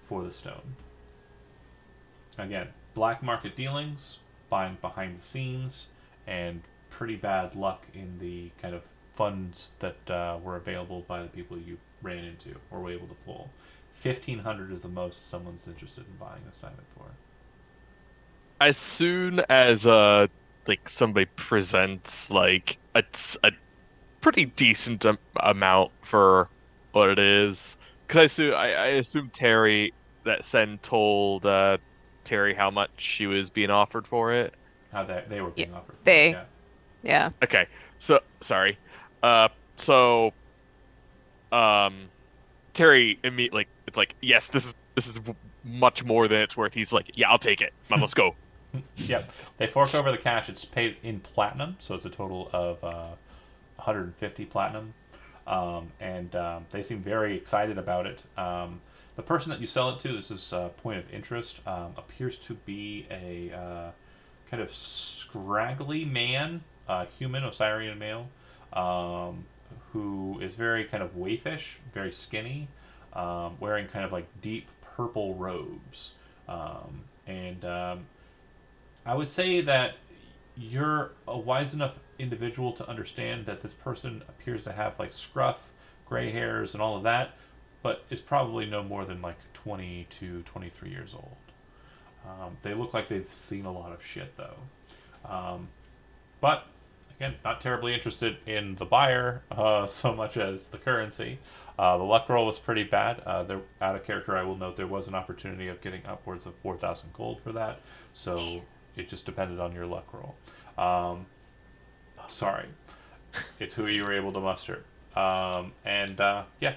for the stone. Again, black market dealings, buying behind the scenes, and pretty bad luck in the kind of funds that were available by the people you ran into or were able to pull. 1,500 is the most someone's interested in buying this diamond for. As soon as like somebody presents like a pretty decent amount for what it is, because I assume Terry, that Sen told Terry how much she was being offered for it. How they were being offered. they- Yeah. Yeah. Okay, so sorry. So Terry immediately, like, it's like, yes, this is much more than it's worth. He's like, yeah, I'll take it. Man, let's go. Yep. They fork over the cash. It's paid in platinum, so it's a total of 150 platinum. They seem very excited about it. The person that you sell it to, this is a point of interest, appears to be a kind of scraggly man, human, Osirian male, who is very kind of waifish, very skinny, wearing kind of like deep purple robes. I would say that you're a wise enough individual to understand that this person appears to have like scruff, gray hairs, and all of that, but is probably no more than like 20 to 23 years old. They look like they've seen a lot of shit though. But again, not terribly interested in the buyer so much as the currency. The luck roll was pretty bad. Out of character, I will note there was an opportunity of getting upwards of 4,000 gold for that. So it just depended on your luck roll. Sorry. It's who you were able to muster. Yeah,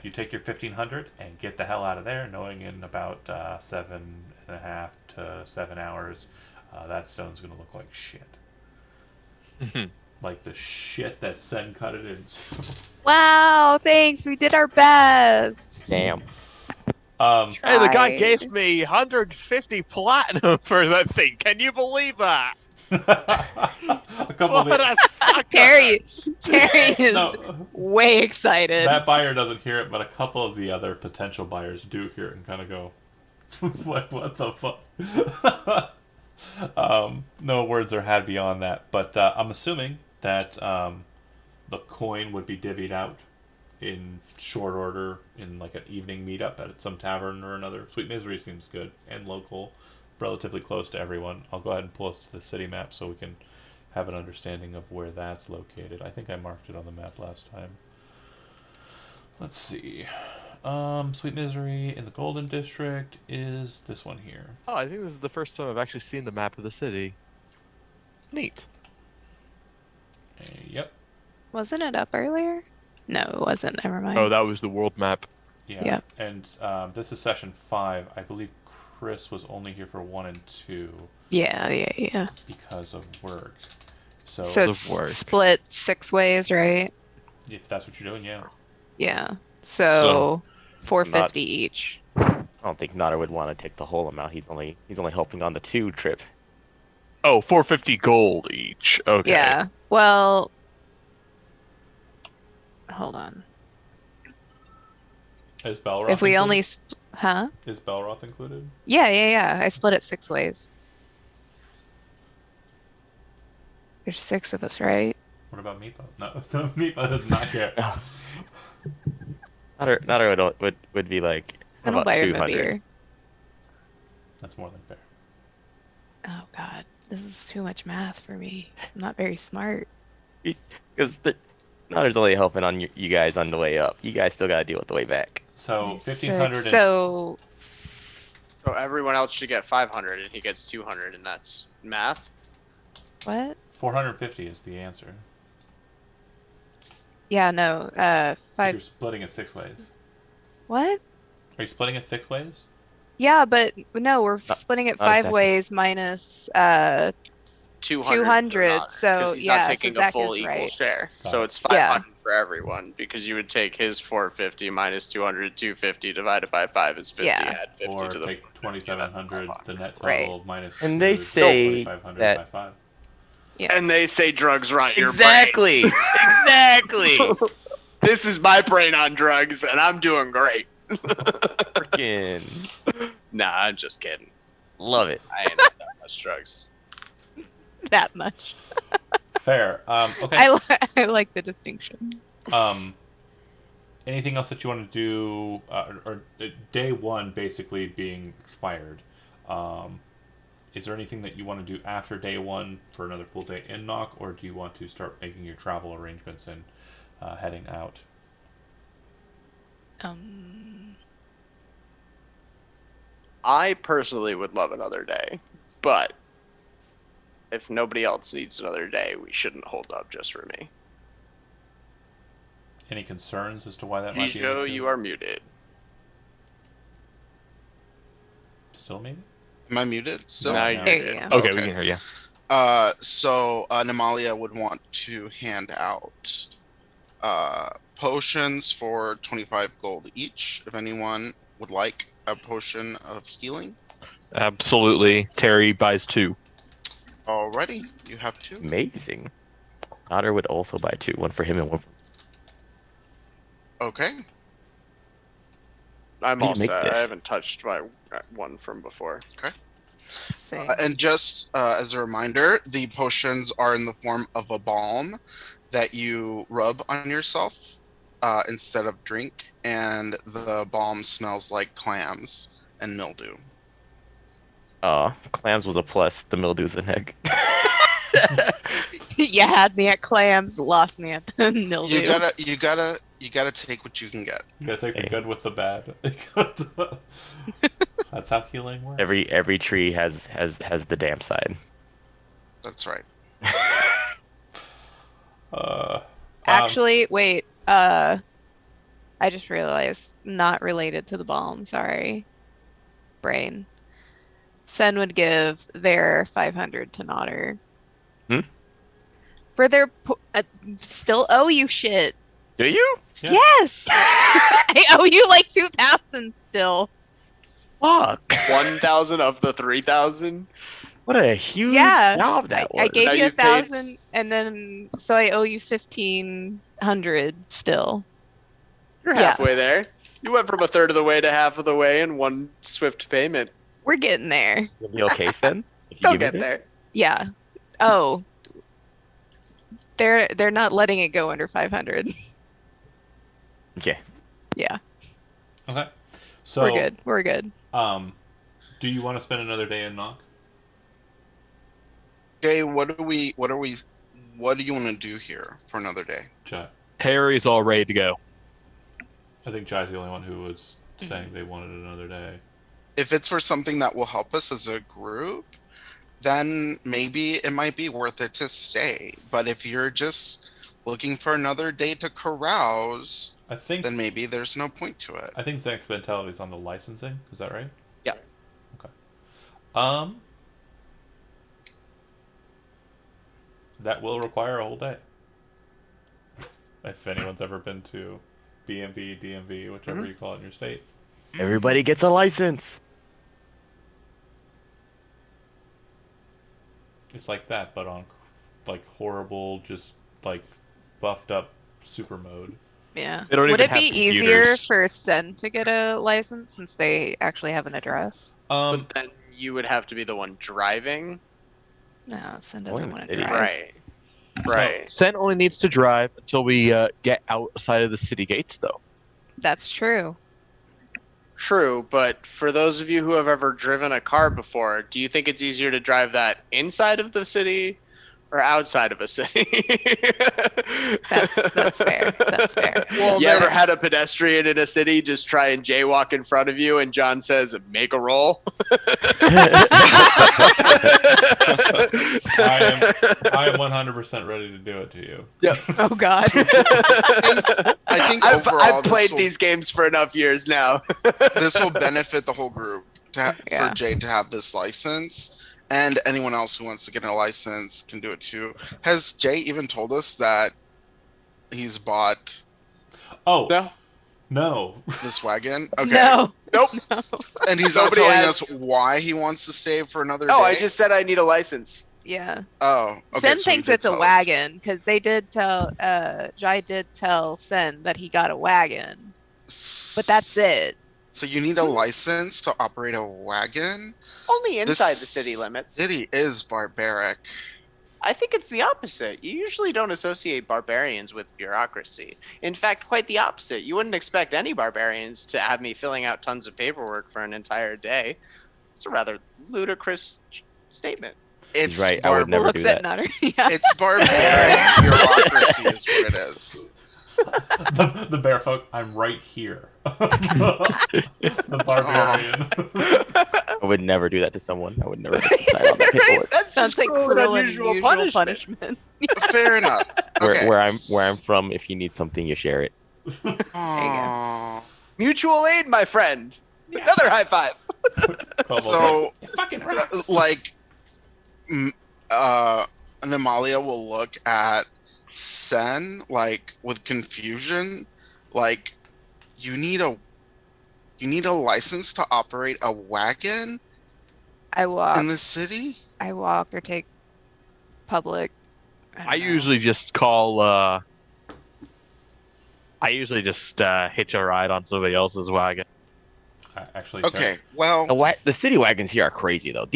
you take your 1,500 and get the hell out of there, knowing in about 7.5 to 7 hours, that stone's going to look like shit. Like the shit that Sen cut it into. Wow, thanks. We did our best. Damn. Hey, the guy Tried. gave me 150 platinum for that thing. Can you believe that? A couple of What the, a sucker! Terry is no, way excited. that buyer doesn't hear it, but a couple of the other potential buyers do hear it and kind of go, what the fuck? No words are had beyond that, but I'm assuming that the coin would be divvied out in short order in like an evening meetup at some tavern or another. Sweet Misery seems good and local, relatively close to everyone. I'll go ahead and pull us to the city map so we can have an understanding of where that's located. I think I marked it on the map last time. Let's see. Sweet Misery in the Golden District is this one here. Oh, I think this is the first time I've actually seen the map of the city. Neat. Yep. Wasn't it up earlier? No, it wasn't. Never mind. Oh, that was the world map. Yeah. Yep. And this is session 5. I believe Chris was only here for 1 and 2 Yeah. because of work. So, So the it's work. split 6 ways, right? if that's what you're doing, yeah. Yeah. So 450 each. I don't think Nada would want to take the whole amount. He's only helping on the 2 trip. Oh, 450 gold each. Okay. Yeah. Well, hold on. Is Belroth If we included? only, huh? Is Belroth included? Yeah. I split it 6 ways. There's 6 of us, right? What about Meepo? No, Meepo does not care. Nada would be like Then I'll about buy him a 200. beer. That's more than fair. Oh God, this is too much math for me. I'm not very smart. Because Nada's only helping on you guys on the way up. You guys still got to deal with the way back. So 1,500 and So So everyone else should get 500, and he gets 200, and that's math. what? 450 is the answer. Yeah, no. If 5. you're splitting it 6 ways. What? Are you splitting it 6 ways? Yeah, but no, we're Not- splitting it not 5 assessment. ways minus 200. 200. So because he's yeah, not so taking a Zach full is equal right. share. Got So it. it's 500 for everyone because you would take his 450 minus 200, 250 divided by 5 is 50. Yeah. Add 50 Or to the take 2,700, the net Right. total minus And they the say 2,500 that- by 5. Yeah. And they say drugs rot your Exactly. Exactly. brain. This is my brain on drugs, and I'm doing great. Freaking Nah, I'm just kidding. love it. I ain't on that much drugs. That much. Fair. Okay. I like the distinction. Anything else that you want to do, or day 1 basically being expired? Is there anything that you want to do after day 1 for another full day in Knock, or do you want to start making your travel arrangements and heading out? I personally would love another day, but if nobody else needs another day, we shouldn't hold up just for me. Any concerns as to why that might be? an Hijo, issue? you are muted. Still maybe? Am I muted? So, Now No, you're There you muted. go. Okay, we Okay. can hear you. So Namalia would want to hand out potions for 25 gold each. If anyone would like a potion of healing. Absolutely. Terry buys 2. Alrighty, you have 2. Amazing. Otter would also buy 2, one for him and one for Okay. I'm How do all you make set. this? I haven't touched my one from before. Same. And just as a reminder, the potions are in the form of a balm that you rub on yourself instead of drink, and the balm smells like clams and mildew. clams was a plus. The mildew's a neg. You had me at clams, lost me at the mildew. You gotta take what you can get. You gotta take the Okay. good with the bad. That's how healing works. Every tree has the damp side. That's right. Actually, wait. I just realized, not related to the balm. Sorry, brain. Sen would give their 500 to Nodder. Hmm? For their still owe you shit. Do you? Yeah. Yes, I owe you like 2,000 still. Fuck! 1,000 of the 3,000. What a huge Yeah, job that I was. gave Now you you've paid- 1,000, and then so I owe you 1,500 still. You're Yeah. halfway there. You went from a third of the way to half of the way in one swift payment. We're getting there. You'll be okay, Sen? If you They'll give me get this? there. Yeah. Oh. They're not letting it go under 500. Okay. Yeah, Okay. So we're good. We're good. Do you want to spend another day in Knock? Okay, what do you want to do here for another day? Jai. Terry's all ready to go. I think Jai's the only one who was saying they wanted another day. If it's for something that will help us as a group, then maybe it might be worth it to stay. But if you're just looking for another day to carouse, I think then maybe there's no point to it. I think Zank's mentality is on the licensing. Is that right? Yeah. Okay. That will require a whole day. If anyone's ever been to BMV, DMV, whichever you call it in your state. Everybody gets a license. It's like that, but on like horrible, just like buffed up super mode. Yeah. They don't Would even it be have easier computers. for Sen to get a license since they actually have an address? But then you would have to be the one driving. No, Sen Oh, doesn't want to idiot. drive. Right. Right. Sen only needs to drive until we get outside of the city gates, though. That's true. True, but for those of you who have ever driven a car before, do you think it's easier to drive that inside of the city or outside of a city? That's fair. That's fair. Well, You then- ever had a pedestrian in a city just try and jaywalk in front of you and John says, make a roll? I am 100% ready to do it to you. Oh God. I think I've overall played this will, these games for enough years now. this will benefit the whole group. Yeah. for Jade to have this license, and anyone else who wants to get a license can do it too. Has Jay even told us that he's bought Oh No. no. this wagon? Okay. No. Nope. No. And he's not Nobody telling has- us why he wants to stay for another day? Oh, I just said I need a license. Yeah. Oh, okay. Sen so he thinks did it's a tell us. wagon because they did tell Jai did tell Sen that he got a wagon, but that's it. So you need a license to operate a wagon? Only inside This the city limits. City is barbaric. I think it's the opposite. You usually don't associate barbarians with bureaucracy. In fact, quite the opposite. You wouldn't expect any barbarians to have me filling out tons of paperwork for an entire day. It's a rather ludicrous statement. It's right, I would never Looks do at that. Nutter. Yeah. It's barbaric bureaucracy is what it is. The bear folk, I'm right here. The barbarian. I would never do that to someone. I would never sign on that paperwork. That's Sounds just like cruel and cruel and unusual unusual punishment. Fair enough. Okay. Where I'm from, if you need something, you share it. Aw. Mutual aid, my friend. Another high five. So, It fucking rocks. like, and Amalia will look at Sen like with confusion, like you need a license to operate a wagon I walk. in the city. I walk or take public. I don't know. usually just call. I usually just hitch a ride on somebody else's wagon. Actually, Okay, well, The city wagons here are crazy though.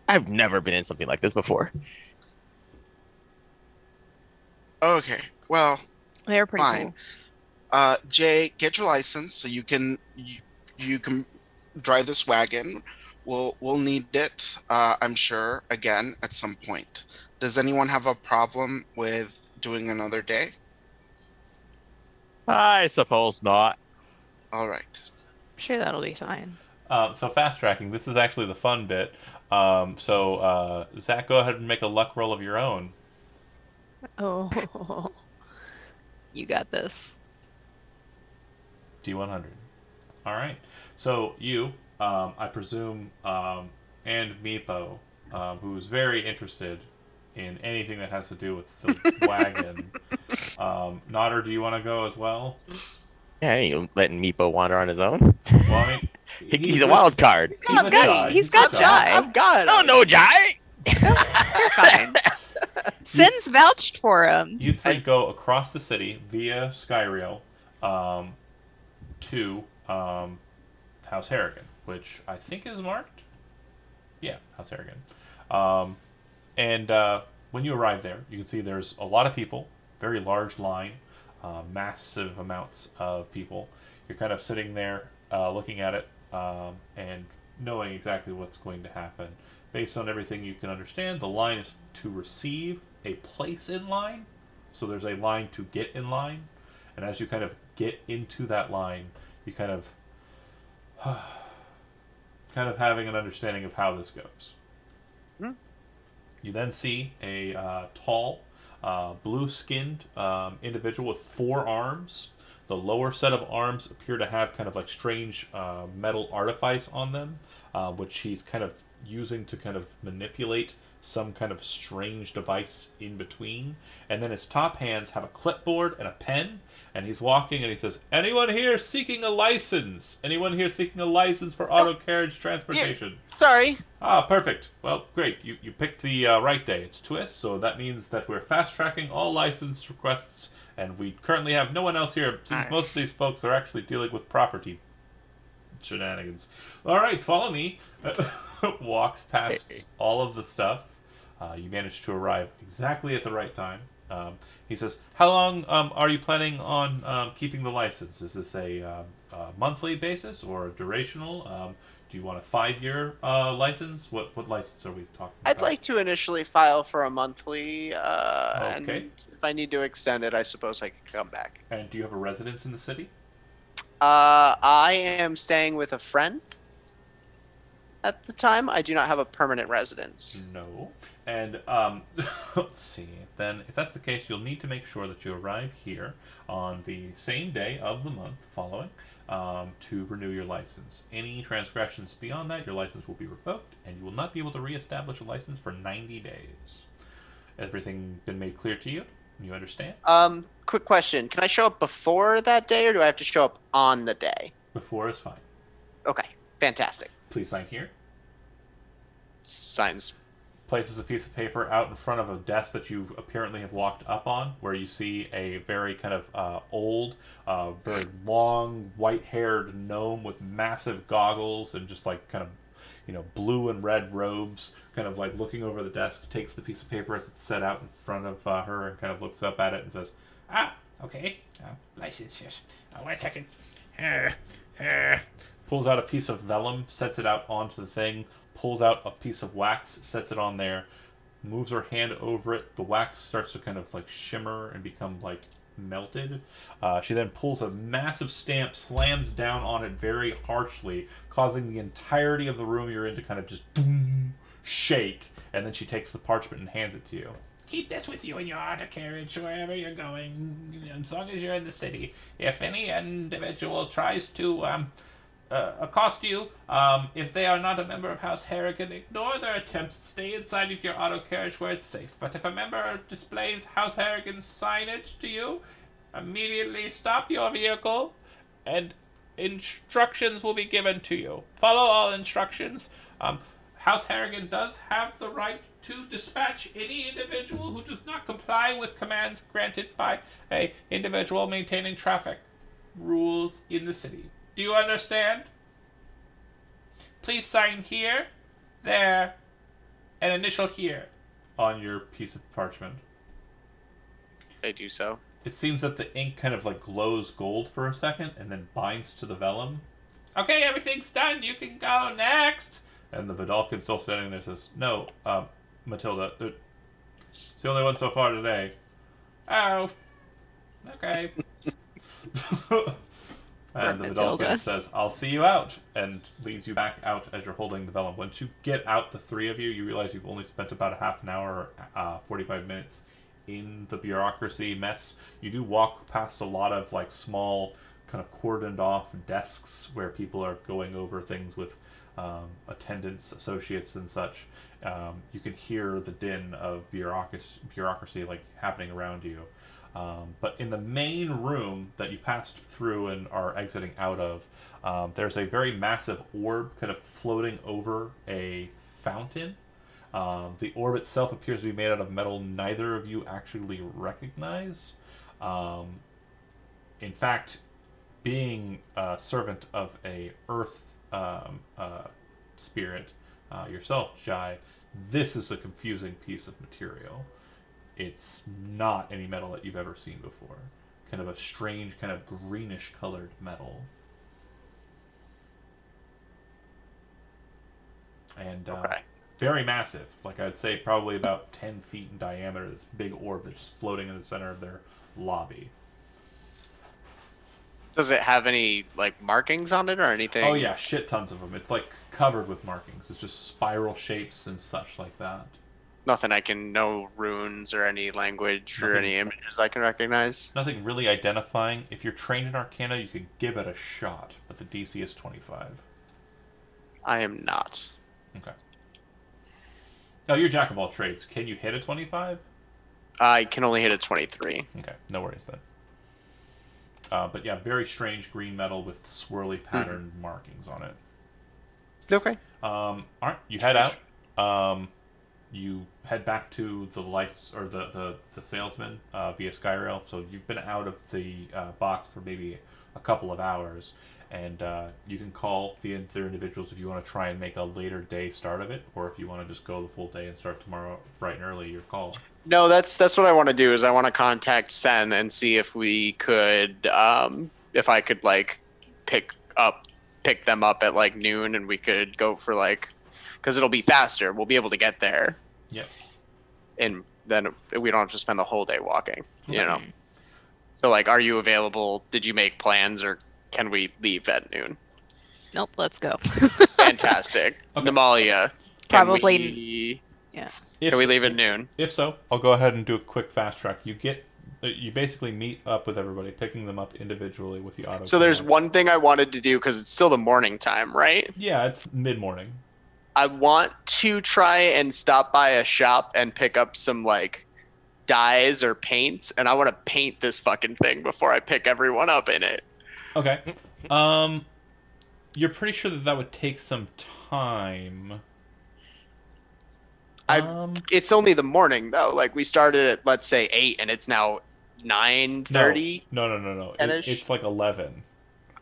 I've never been in something like this before. okay, well, They're pretty fine. cool. Jay, get your license so you can drive this wagon. We'll need it, I'm sure, again at some point. Does anyone have a problem with doing another day? I suppose not. All right. I'm sure that'll be fine. So fast tracking. This is actually the fun bit. Zach, go ahead and make a luck roll of your own. Oh, you got this. D100. All right. So you, I presume, and Meepo, who's very interested in anything that has to do with the wagon. Nodder, do you want to go as well? Yeah, I ain't letting Meepo wander on his own. Well, I mean, He's a wild card. He's with Jai. He's got with Jai. I've got it. I don't know, Jai. You're fine. Sin's vouched for him. You three go across the city via Skyrail to House Harrigan, which I think is marked. Yeah, House Harrigan. And when you arrive there, you can see there's a lot of people, very large line, massive amounts of people. You're kind of sitting there looking at it and knowing exactly what's going to happen. Based on everything you can understand, the line is to receive a place in line. So there's a line to get in line. And as you kind of get into that line, you kind of having an understanding of how this goes. You then see a tall, blue-skinned individual with 4 arms. The lower set of arms appear to have kind of like strange metal artifice on them, which he's kind of using to kind of manipulate some kind of strange device in between. And then his top hands have a clipboard and a pen, and he's walking and he says, "Anyone here seeking a license? Anyone here seeking a license for auto carriage transportation?" Sorry. Ah, perfect. Well, great. You picked the right day. It's twist, so that means that we're fast-tracking all license requests, and we currently have no one else here, since Nice. most of these folks are actually dealing with property shenanigans. All right, follow me. Walks past all of the stuff. You manage to arrive exactly at the right time. He says, "How long are you planning on keeping the license? Is this a monthly basis or a durational? Do you want a 5-year license? What license are we talking about?" I'd like to initially file for a monthly, and Okay. if I need to extend it, I suppose I could come back. And do you have a residence in the city? I am staying with a friend at the time. I do not have a permanent residence. No. And let's see. Then, if that's the case, you'll need to make sure that you arrive here on the same day of the month following to renew your license. Any transgressions beyond that, your license will be revoked, and you will not be able to reestablish a license for 90 days. Everything been made clear to you? You understand? Quick question. Can I show up before that day, or do I have to show up on the day? Before is fine. Okay, fantastic. Please sign here. Signs. Places a piece of paper out in front of a desk that you apparently have walked up on, where you see a very kind of old, very long, white-haired gnome with massive goggles and just like kind of, blue and red robes, kind of like looking over the desk, takes the piece of paper as it's set out in front of her and kind of looks up at it and says, Okay. License, yes. 1 second. pulls out a piece of vellum, sets it out onto the thing, pulls out a piece of wax, sets it on there, moves her hand over it. The wax starts to kind of like shimmer and become like melted. She then pulls a massive stamp, slams down on it very harshly, causing the entirety of the room you're in to kind of just boom, shake. And then she takes the parchment and hands it to you. Keep this with you in your auto carriage wherever you're going, as long as you're in the city. If any individual tries to accost you, if they are not a member of House Harrigan, ignore their attempts. Stay inside of your auto carriage where it's safe. But if a member displays House Harrigan's signage to you, immediately stop your vehicle and instructions will be given to you. Follow all instructions. House Harrigan does have the right to dispatch any individual who does not comply with commands granted by a individual maintaining traffic rules in the city. Do you understand? Please sign here, there, and initial here. On your piece of parchment. I do so. It seems that the ink kind of like glows gold for a second and then binds to the vellum. Okay, everything's done. You can go next. And the Vidalkin still standing there says, "No, Matilda, it's the only one so far today." Oh, okay. And the Matilda. Vidalkin says, "I'll see you out," and leads you back out as you're holding the vellum. Once you get out, the three of you, you realize you've only spent about a half an hour, 45 minutes in the bureaucracy mess. You do walk past a lot of like small, kind of cordoned off desks where people are going over things with attendants, associates, and such. You can hear the din of bureaucracy like happening around you. But in the main room that you passed through and are exiting out of, there's a very massive orb kind of floating over a fountain. The orb itself appears to be made out of metal neither of you actually recognize. In fact, being a servant of a earth spirit yourself, Jai, this is a confusing piece of material. It's not any metal that you've ever seen before. Kind of a strange, kind of greenish colored metal. And Okay. very massive. Like I'd say probably about 10 feet in diameter, this big orb that's just floating in the center of their lobby. Does it have any like markings on it or anything? Oh yeah, shit tons of them. It's like covered with markings. It's just spiral shapes and such like that. Nothing I can know runes or any language or Nothing. any images I can recognize. Nothing really identifying. If you're trained in Arcana, you can give it a shot, but the DC is 25. I am not. Okay. Oh, you're Jack of all trades. Can you hit a 25? I can only hit a 23. Okay, no worries then. But yeah, very strange green metal with swirly patterned markings on it. Okay. All right, you head out. You head back to the lights or the salesman via Skyrail. So you've been out of the box for maybe a couple of hours, and you can call the other individuals if you want to try and make a later day start of it, or if you want to just go the full day and start tomorrow bright and early. Your call. No, that's what I want to do. Is I want to contact Sen and see if we could, if I could like pick them up at like noon, and we could go for like, because it'll be faster. We'll be able to get there. Yep. And then we don't have to spend the whole day walking. You Okay. know. So like, are you available? Did you make plans, or can we leave at noon? Nope, let's go. Fantastic. Okay. Namalia. Probably- If, Can we leave at noon? If so, I'll go ahead and do a quick fast track. You basically meet up with everybody, picking them up individually with the auto. So there's command. one thing I wanted to do because it's still the morning time, right? Yeah, it's mid-morning. I want to try and stop by a shop and pick up some like dyes or paints, and I want to paint this fucking thing before I pick everyone up in it. Okay. You're pretty sure that would take some time. It's only the morning though. Like we started at let's say 8, and it's now 9:30. No. Finish? It's like 11.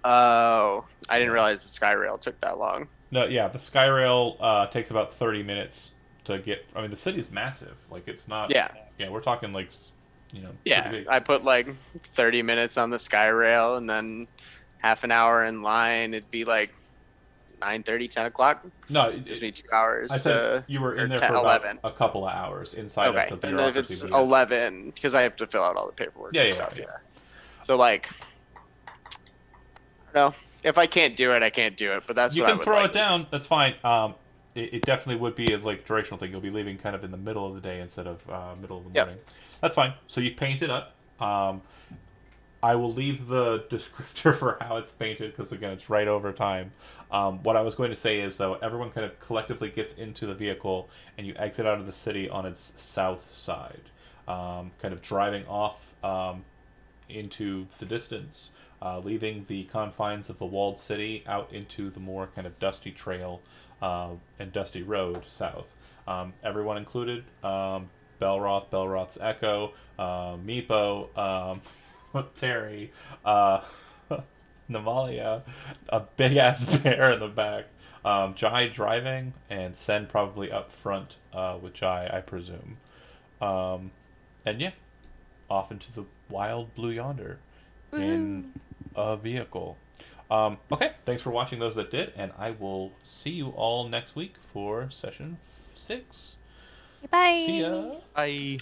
Oh, I didn't realize the Skyrail took that long. No, yeah, the Skyrail takes about 30 minutes to get. I mean, the city's massive. Like, it's not. Yeah. Yeah, we're talking like, pretty Yeah, big. I put like 30 minutes on the Skyrail and then half an hour in line. It'd be like 9:30, 10 o'clock. No, Gives me 2 hours. I said you were in or there 10, for about 11. a couple of hours inside Okay, of the and then if bureaucracy. it's booths. 11, because I have to fill out all the paperwork Yeah, and yeah, stuff. yeah. So like, no, if I can't do it, I can't do it. But that's You what I can would throw like it down. That's fine. It definitely would be a like durational thing. You'll be leaving kind of in the middle of the day instead of middle of the Yep. morning. That's fine. So you paint it up. I will leave the descriptor for how it's painted because again, it's right over time. What I was going to say is though, everyone kind of collectively gets into the vehicle and you exit out of the city on its south side, kind of driving off into the distance. Leaving the confines of the walled city out into the more kind of dusty trail and dusty road south. Everyone included, Belroth, Belroth's Echo, Meepo, Terry, Namalia, a big ass bear in the back, Jai driving, and Sen probably up front with Jai, I presume. And yeah, off into the wild blue yonder in a vehicle. Okay, thanks for watching those that did, and I will see you all next week for session 6. Bye. See ya. Bye.